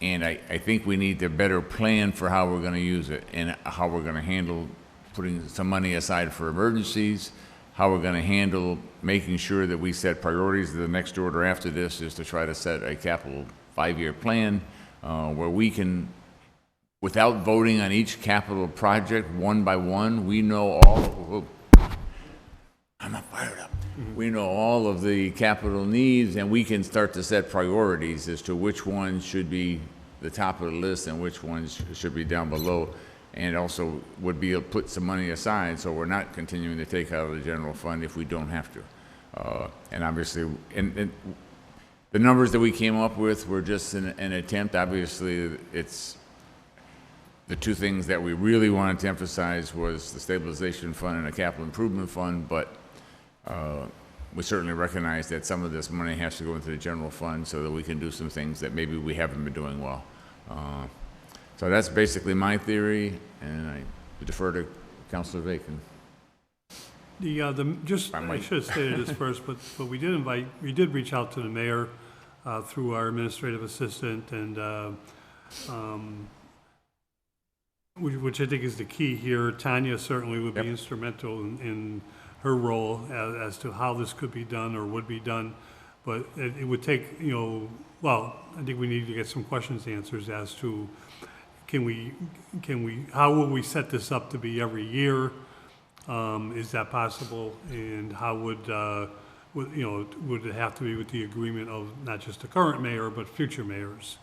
And I think we need to better plan for how we're going to use it and how we're going to handle putting some money aside for emergencies, how we're going to handle making sure that we set priorities. The next order after this is to try to set a capital 5-year plan where we can, without voting on each capital project one by one, we know all, I'm not fired up. We know all of the capital needs, and we can start to set priorities as to which ones should be the top of the list and which ones should be down below, and also would be able to put some money aside so we're not continuing to take out of the general fund if we don't have to. And obviously, and the numbers that we came up with were just an attempt. Obviously, it's the two things that we really wanted to emphasize was the stabilization fund and the capital improvement fund, but we certainly recognize that some of this money has to go into the general fund so that we can do some things that maybe we haven't been doing well. So that's basically my theory, and I defer to Councilor Vacon. I should have stated this first, but we did reach out to the mayor through our administrative assistant, and which I think is the key here. Tanya certainly would be instrumental in her role as to how this could be done or would be done, but it would take, I think we need to get some questions answers as to how will we set this up to be every year? Is that possible? And how would it have to be with the agreement of not just the current mayor, but future mayors?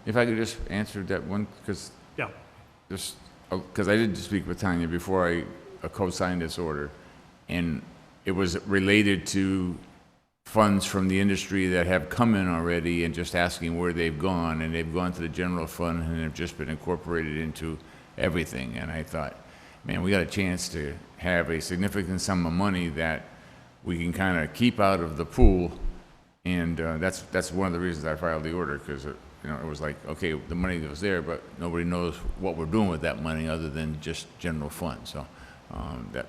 If I could just answer that one, because I did speak with Tanya before I co-signed this order, and it was related to funds from the industry that have come in already and just asking where they've gone, and they've gone to the general fund and have just been incorporated into everything. And I thought, man, we got a chance to have a significant sum of money that we can kind of keep out of the pool, and that's one of the reasons I filed the order, because it was like, okay, the money was there, but nobody knows what we're doing with that money other than just general fund. So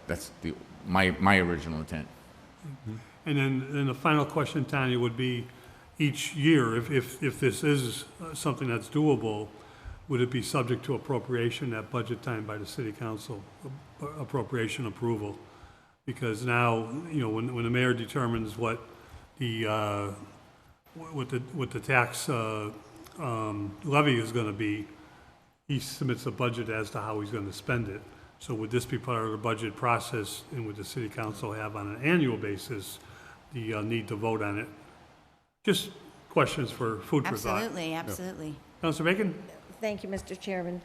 that's my original intent. Mm-hmm. And then the final question, Tanya, would be each year, if this is something that's doable, would it be subject to appropriation at budget time by the city council, appropriation approval? Because now, when the mayor determines what the tax levy is going to be, he submits a budget as to how he's going to spend it. So would this be part of the budget process, and would the city council have on an annual basis the need to vote on it? Just questions for food for thought. Absolutely, absolutely. Councilor Bacon? Thank you, Mr. Chairman.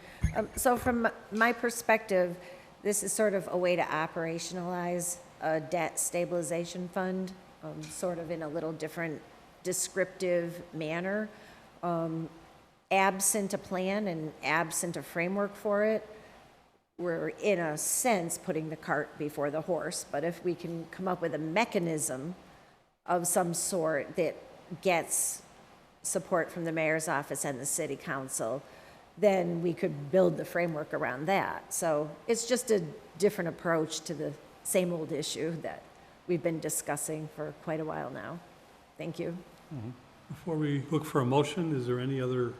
So from my perspective, this is sort of a way to operationalize a debt stabilization fund, sort of in a little different descriptive manner. Absent a plan and absent a framework for it, we're in a sense putting the cart before the horse. But if we can come up with a mechanism of some sort that gets support from the mayor's office and the city council, then we could build the framework around that. So it's just a different approach to the same old issue that we've been discussing for quite a while now. Thank you. Before we look for a motion, is there any other,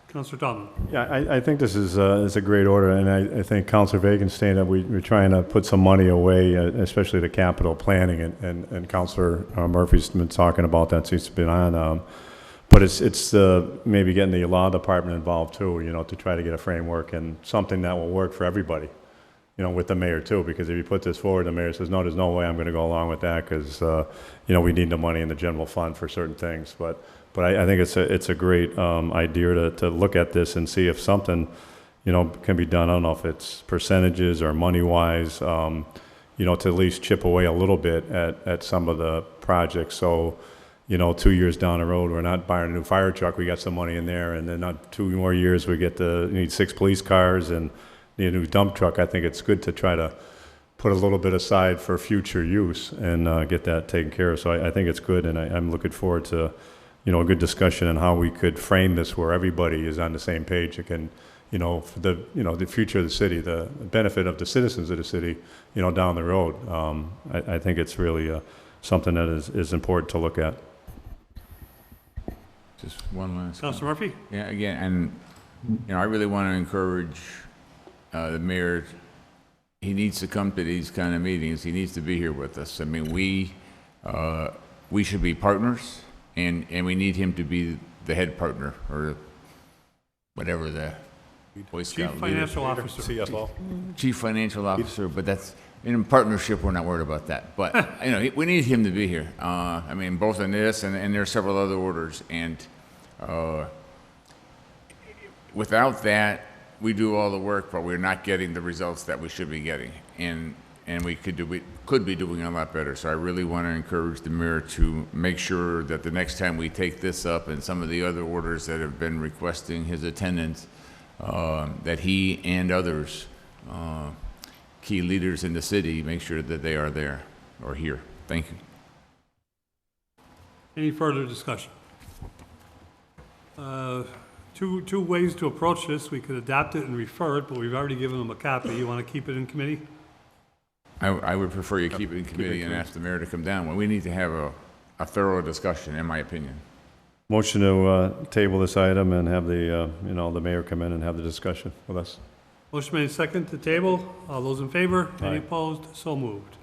Councilor Tallman? Yeah, I think this is a great order, and I think Councilor Vacon saying that we're trying to put some money away, especially the capital planning, and Councilor Murphy's been talking about that since it's been on. But it's maybe getting the law department involved too, to try to get a framework and something that will work for everybody, with the mayor too, because if you put this forward, the mayor says, no, there's no way I'm going to go along with that because, we need the money in the general fund for certain things. But I think it's a great idea to look at this and see if something, can be done. I don't know if it's percentages or money-wise, to at least chip away a little bit at some of the projects. So, 2 years down the road, we're not buying a new fire truck, we got some money in there, and then not 2 more years, we need 6 police cars and need a new dump truck. I think it's good to try to put a little bit aside for future use and get that taken care of. So I think it's good, and I'm looking forward to, a good discussion on how we could frame this where everybody is on the same page. It can, for the future of the city, the benefit of the citizens of the city, down the road. I think it's really something that is important to look at. Just one last. Councilor Murphy? Yeah, again, and I really want to encourage the mayor. He needs to come to these kind of meetings. He needs to be here with us. I mean, we should be partners, and we need him to be the head partner or whatever the Boy Scout Chief Financial Officer. CFO. Chief Financial Officer, but that's in partnership. We're not worried about that. But we need him to be here. Both in this and there are several other orders, and without that, we do all the work, but we're not getting the results that we should be getting, and we could be doing a lot better. So I really want to encourage the mayor to make sure that the next time we take this up and some of the other orders that have been requesting his attendance, that he and others, key leaders in the city, make sure that they are there or here. Thank you. Any further discussion? Two ways to approach this. We could adopt it and refer it, but we've already given them a copy. You want to keep it in committee? I would prefer you keep it in committee and ask the mayor to come down. Well, we need to have a thorough discussion, in my opinion. Motion to table this item and have the mayor come in and have the discussion with us. Motion made second to table. All those in favor? Aye. Any opposed? So moved.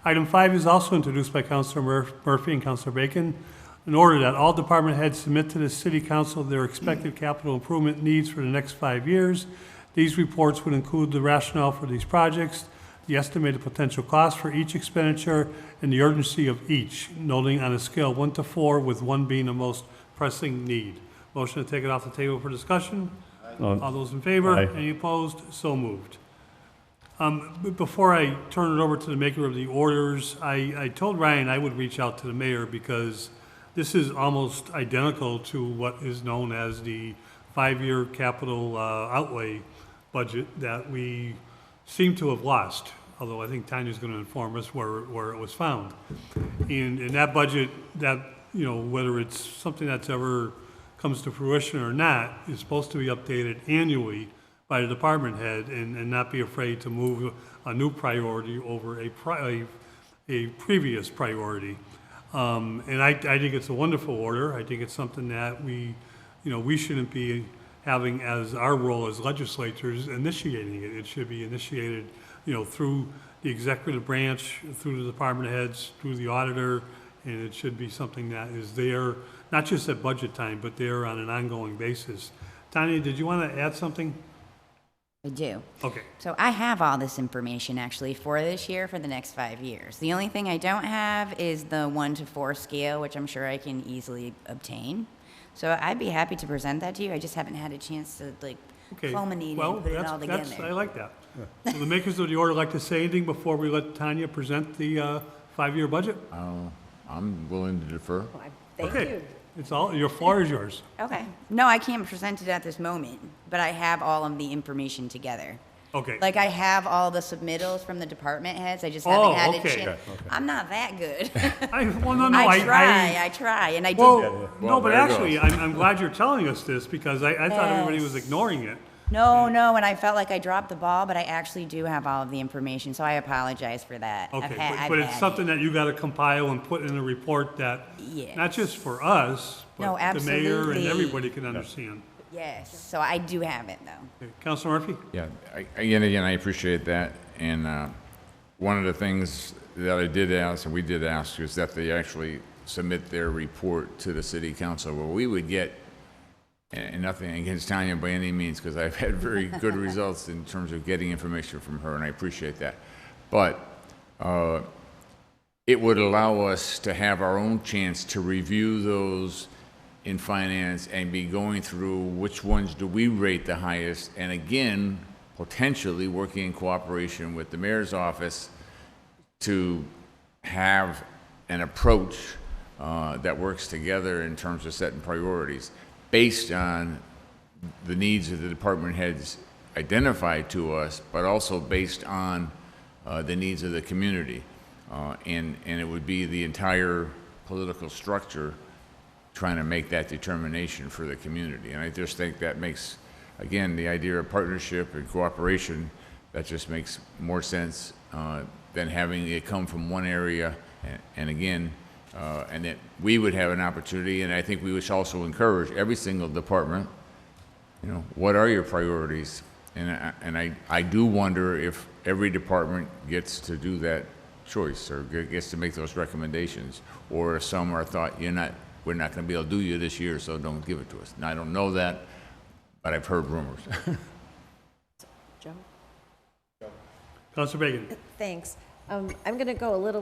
Item 5 is also introduced by Councilor Murphy and Councilor Bacon. In order that all department heads submit to the city council their expected capital improvement needs for the next 5 years. These reports would include the rationale for these projects, the estimated potential cost for each expenditure, and the urgency of each, noting on a scale 1 to 4, with 1 being the most pressing need. Motion to take it off the table for discussion. All those in favor? Aye. Any opposed? So moved. Before I turn it over to the maker of the orders, I told Ryan I would reach out to the mayor because this is almost identical to what is known as the 5-year capital outlay budget that we seem to have lost, although I think Tanya's going to inform us where it was found. And in that budget, that, whether it's something that's ever comes to fruition or not, is supposed to be updated annually by the department head and not be afraid to move a new priority over a previous priority. And I think it's a wonderful order. I think it's something that we shouldn't be having as our role as legislators initiating it. It should be initiated, through the executive branch, through the department heads, through the auditor, and it should be something that is there, not just at budget time, but there on an ongoing basis. Tanya, did you want to add something? I do. Okay. So I have all this information actually for this year for the next 5 years. The only thing I don't have is the 1 to 4 scale, which I'm sure I can easily obtain. So I'd be happy to present that to you. I just haven't had a chance to Okay. culminate Well, and put it all that's, together. I like that. Will the makers of the order like to say anything before we let Tanya present the 5-year budget? I'm willing to defer. Thank Okay. you. It's all, your floor is yours. Okay. No, I can't present it at this moment, but I have all of the information together. Okay. Like I have all the submittals from the department heads. I just Oh, haven't had okay. a chance. I'm not that good. Well, no, I try, and I do. Well, no, Well, but there it actually, goes. I'm glad you're telling us this because I thought everybody was Yes. ignoring it. No, and I felt like I dropped the ball, but I actually do have all of the information, so I apologize for that. Okay, I've but it's had something it. that you got to compile and put in a report that, Yes. not just for us, No, but the mayor and absolutely. everybody can understand. Yes, so I do have it though. Okay, Councilor Murphy? Yeah, again, I appreciate that. And one of the things that I did ask, and we did ask, is that they actually submit their report to the city council, where we would get, and nothing against Tanya by any means, because I've had very good results in terms of getting information from her, and I appreciate that. But it would allow us to have our own chance to review those in finance and be going through which ones do we rate the highest, and again, potentially working in cooperation with the mayor's office to have an approach that works together in terms of setting priorities based on the needs of the department heads identified to us, but also based on the needs of the community. And it would be the entire political structure trying to make that determination for the community. And I just think that makes, again, the idea of partnership and cooperation, that just makes more sense than having it come from one area. And again, and that we would have an opportunity, and I think we would also encourage every single department, what are your priorities? And I do wonder if every department gets to do that choice or gets to make those recommendations, or if some are thought, we're not going to be able to do you this year, so don't give it to us. And I don't know that, but I've heard rumors. Joe? Councilor Bacon? Thanks. I'm going to go a little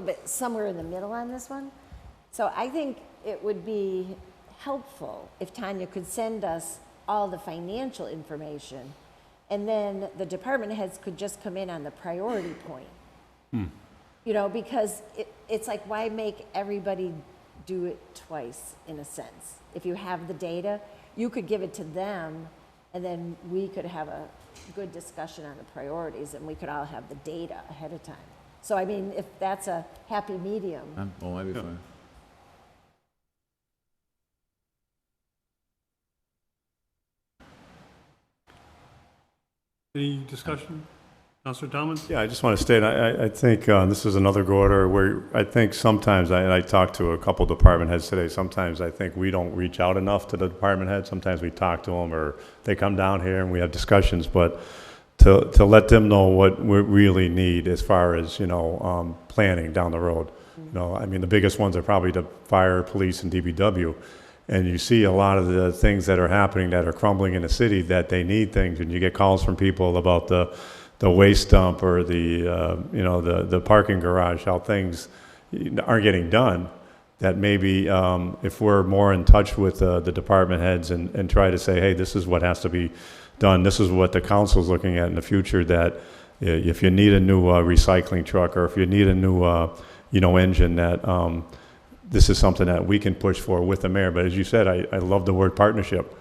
bit somewhere in the middle on this one. So I think it would be helpful if Tanya could send us all the financial information, and then the department heads could just come in on the priority point. Because it's like, why make everybody do it twice, in a sense? If you have the data, you could give it to them, and then we could have a good discussion on the priorities, and we could all have the data ahead of time. So, I mean, if that's a happy medium. Well, that'd be fine. Any discussion? Councilor Thomas? Yeah, I just want to state, I think this is another go order where I think sometimes, and I talked to a couple department heads today, sometimes I think we don't reach out enough to the department heads. Sometimes we talk to them, or they come down here and we have discussions, but to let them know what we really need as far as, planning down the road. I mean, the biggest ones are probably the fire, police, and DBW. And you see a lot of the things that are happening that are crumbling in the city, that they need things, and you get calls from people about the waste dump or the parking garage, how things aren't getting done, that maybe if we're more in touch with the department heads and try to say, hey, this is what has to be done, this is what the council's looking at in the future, that if you need a new recycling truck, or if you need a new engine, that this is something that we can push for with the mayor. But as you said, I love the word partnership.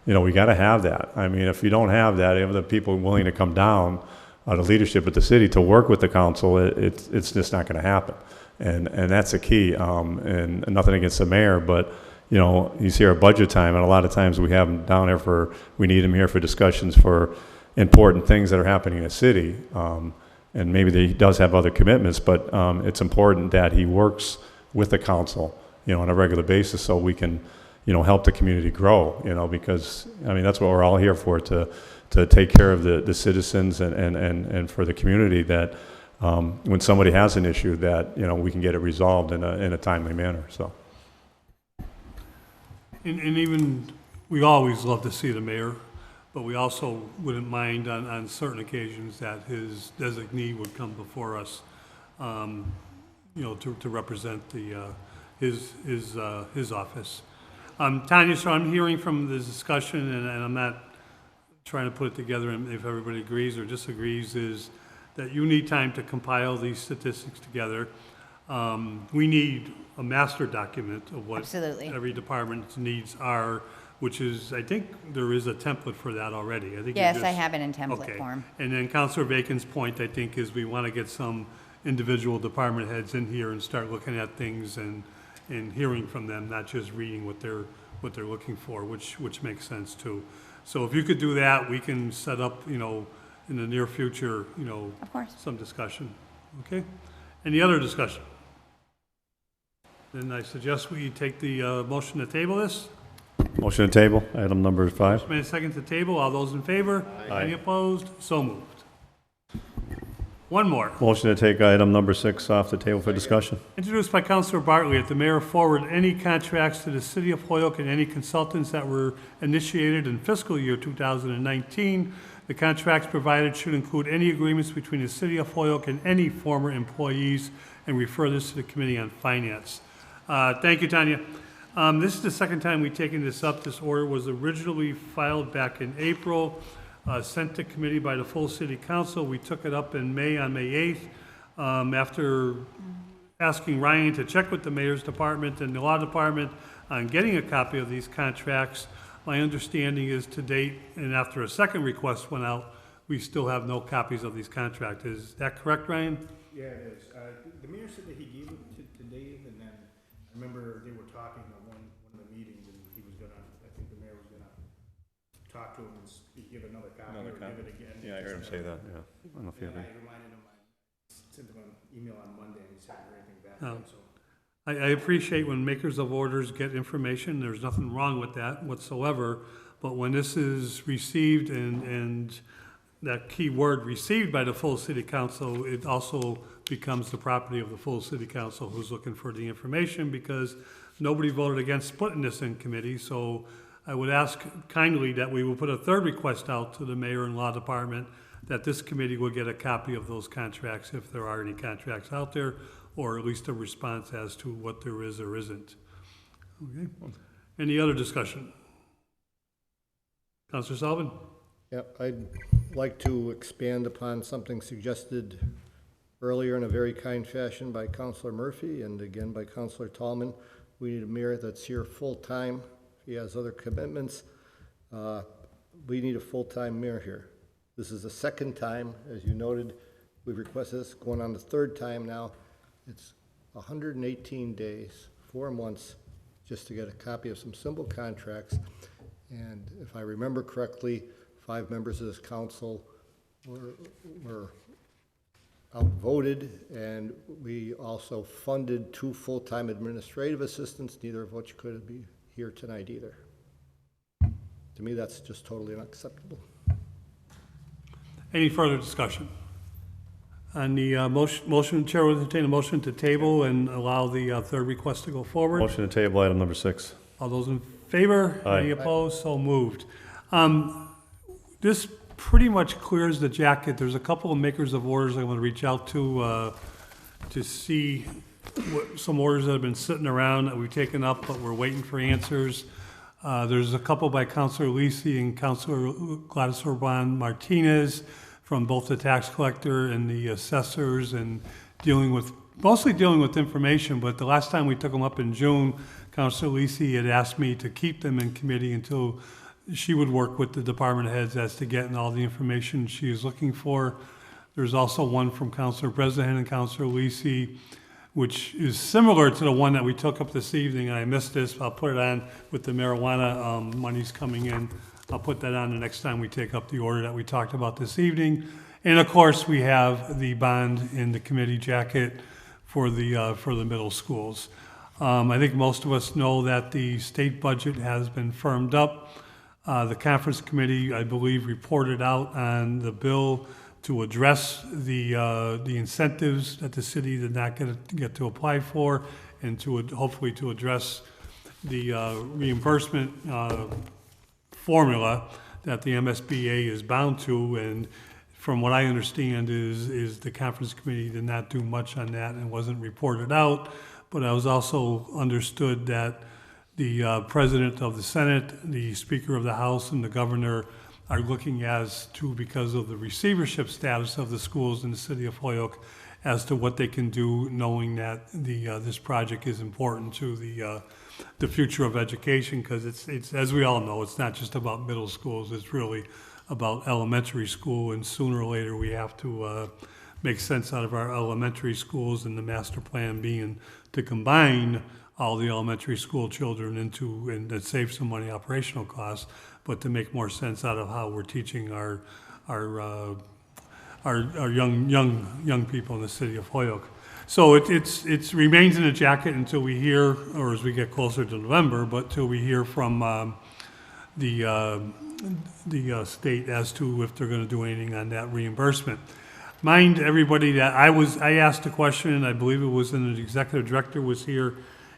We got to have that. I mean, if you don't have that, you have the people willing to come down, the leadership at the city, to work with the council, it's just not going to happen. And that's the key. And nothing against the mayor, but you see our budget time, and a lot of times we have him down there we need him here for discussions for important things that are happening in the city. And maybe he does have other commitments, but it's important that he works with the council, on a regular basis, so we can, help the community grow, because, I mean, that's what we're all here for, to take care of the citizens and for the community, that when somebody has an issue, that, we can get it resolved in a timely manner, so. And even, we always love to see the mayor, but we also wouldn't mind on certain occasions that his designee would come before us, to represent his office. Tanya, so I'm hearing from this discussion, and I'm not trying to put it together, and if everybody agrees or disagrees, is that you need time to compile these statistics together. We need a master document of what Absolutely. every department's needs are, which is, I think there is a template for that already. I think you Yes, just- I have it in template Okay. form. And then Councilor Bacon's point, I think, is we want to get some individual department heads in here and start looking at things and hearing from them, not just reading what they're looking for, which makes sense too. So if you could do that, we can set up, in the near future, Of course. some discussion. Okay? Any other discussion? Then I suggest we take the motion to table this. Motion to table, item number 5. Made a second to table. All those in favor? Aye. Any opposed? So moved. One more. Motion to take item number 6 off the table for discussion. Introduced by Councilor Bartley, that the mayor forward any contracts to the city of Holyoke and any consultants that were initiated in fiscal year 2019. The contracts provided should include any agreements between the city of Holyoke and any former employees, and refer this to the Committee on Finance. Thank you, Tanya. This is the second time we've taken this up. This order was originally filed back in April, sent to committee by the full city council. We took it up in May, on May 8th, after asking Ryan to check with the mayor's department and the law department on getting a copy of these contracts. My understanding is to date, and after a second request went out, we still have no copies of these contracts. Is that correct, Ryan? Yeah, it is. The mayor said that he gave it to Dave, and then I remember they were talking at one of the meetings, and he was gonna, I think the mayor was gonna talk to him and give another copy or give it again. Yeah, I heard him say that, yeah. I don't know if you have I any. reminded him, I sent him an email on Monday, and he said anything back, Oh. so. I appreciate when makers of orders get information, there's nothing wrong with that whatsoever, but when this is received and that key word, received by the full city council, it also becomes the property of the full city council who's looking for the information, because nobody voted against putting this in committee, so I would ask kindly that we will put a third request out to the mayor and law department that this committee will get a copy of those contracts, if there are any contracts out there, or at least a response as to what there is or isn't. Okay? Any other discussion? Councilor Sullivan? Yeah, I'd like to expand upon something suggested earlier in a very kind fashion by Councilor Murphy and again by Councilor Tallman. We need a mayor that's here full-time. If he has other commitments, we need a full-time mayor here. This is the second time, as you noted, we've requested this, going on the third time now. It's 118 days, 4 months, just to get a copy of some simple contracts. And if I remember correctly, 5 members of this council were outvoted, and we also funded 2 full-time administrative assistants, neither of which could be here tonight either. To me, that's just totally unacceptable. Any further discussion? On the motion, Chair will entertain a motion to table and allow the third request to go forward. Motion to table, item number 6. All those in favor? Aye. Any opposed? So moved. This pretty much clears the jacket. There's a couple of makers of orders I'm going to reach out to see some orders that have been sitting around that we've taken up, but we're waiting for answers. There's a couple by Councilor Lisi and Councilor Gladys Orban Martinez from both the tax collector and the assessors, and mostly dealing with information, but the last time we took them up in June, Councilor Lisi had asked me to keep them in committee until she would work with the department heads as to getting all the information she is looking for. There's also one from Councilor Bresnahan and Councilor Lisi, which is similar to the one that we took up this evening. I missed this. I'll put it on with the marijuana monies coming in. I'll put that on the next time we take up the order that we talked about this evening. And of course, we have the bond in the committee jacket for the middle schools. I think most of us know that the state budget has been firmed up. The conference committee, I believe, reported out on the bill to address the incentives that the city did not get to apply for, and to hopefully to address the reimbursement formula that the MSBA is bound to, and from what I understand is the conference committee did not do much on that and wasn't reported out, but I was also understood that the President of the Senate, the Speaker of the House, and the Governor are looking as to, because of the receivership status of the schools in the city of Holyoke, as to what they can do, knowing that this project is important to the future of education, because it's, as we all know, it's not just about middle schools, it's really about elementary school, and sooner or later we have to make sense out of our elementary schools, and the master plan being to combine all the elementary school children into, and that save some money operational costs, but to make more sense out of how we're teaching our young people in the city of Holyoke. So it remains in the jacket until we hear, or as we get closer to November, but till we hear from the state as to if they're going to do anything on that reimbursement. Mind everybody that I asked a question, and I believe it was in the executive director was here,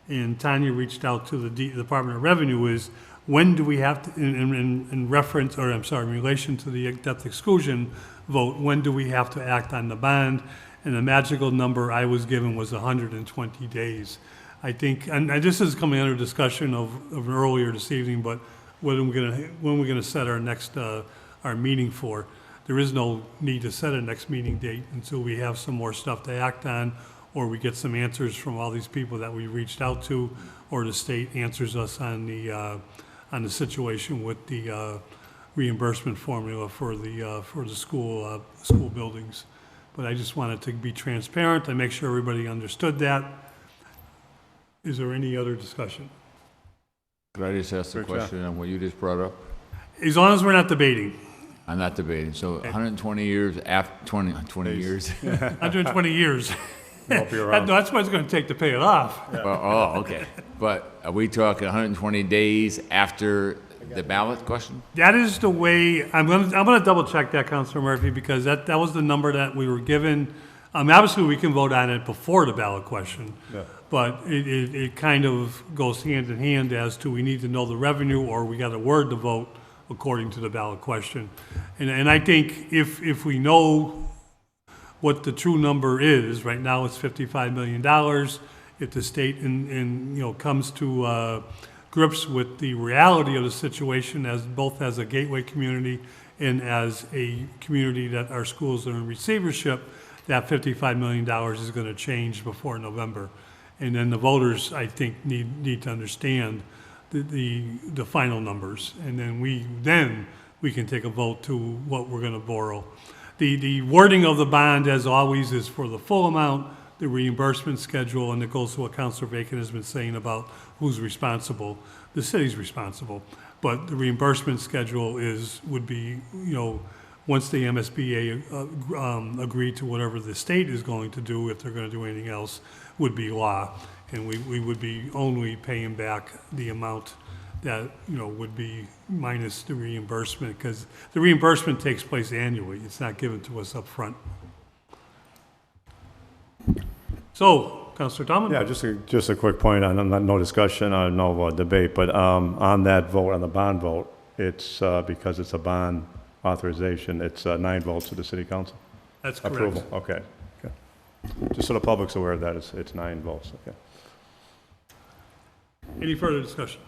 and Tanya reached out to the Department of Revenue, is when do we have to, in reference, or I'm sorry, in relation to the debt exclusion vote, when do we have to act on the bond? And the magical number I was given was 120 days. I think, and this is coming under discussion of earlier this evening, but when are we going to set our next our meeting for? There is no need to set a next meeting date until we have some more stuff to act on, or we get some answers from all these people that we reached out to, or the state answers us on the situation with the reimbursement formula for the school buildings. But I just wanted to be transparent and make sure everybody understood that. Is there any other discussion? Could I just ask a question on what you just brought up? As long as we're not debating. I'm not debating. So 120 years after 20 years. 120 years. Won't be around. That's what it's going to take to pay it off. Well, oh, okay. But are we talking 120 days after the ballot question? That is the way, I'm going to double check that, Councilor Murphy, because that was the number that we were given. Obviously, we can vote on it before the ballot question, but it kind of goes hand in hand as to we need to know the revenue, or we got a word to vote according to the ballot question. And I think if we know what the true number is, right now it's $55 million. If the state comes to grips with the reality of the situation, as both as a gateway community and as a community that our schools are in receivership, that $55 million is going to change before November. And then the voters, I think, need to understand the final numbers. And then we can take a vote to what we're going to borrow. The wording of the bond, as always, is for the full amount, the reimbursement schedule, and it goes to what Councilor Vacon has been saying about who's responsible. The city's responsible, but the reimbursement schedule would be, once the MSBA agree to whatever the state is going to do, if they're going to do anything else, would be law, and we would be only paying back the amount that would be minus the reimbursement, because the reimbursement takes place annually. It's not given to us up front. So, Councilor Tomlin? Yeah, just a quick point on no discussion, no debate, but on that vote, on the bond vote, it's because it's a bond authorization, it's 9 votes to the city council. That's correct. Approval. Okay. Just so the public's aware of that, it's 9 votes. Okay. Any further discussion?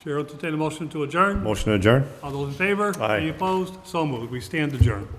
Chair will entertain a motion to adjourn. Motion to adjourn. All those in favor? Aye. Any opposed? So moved. We stand adjourned.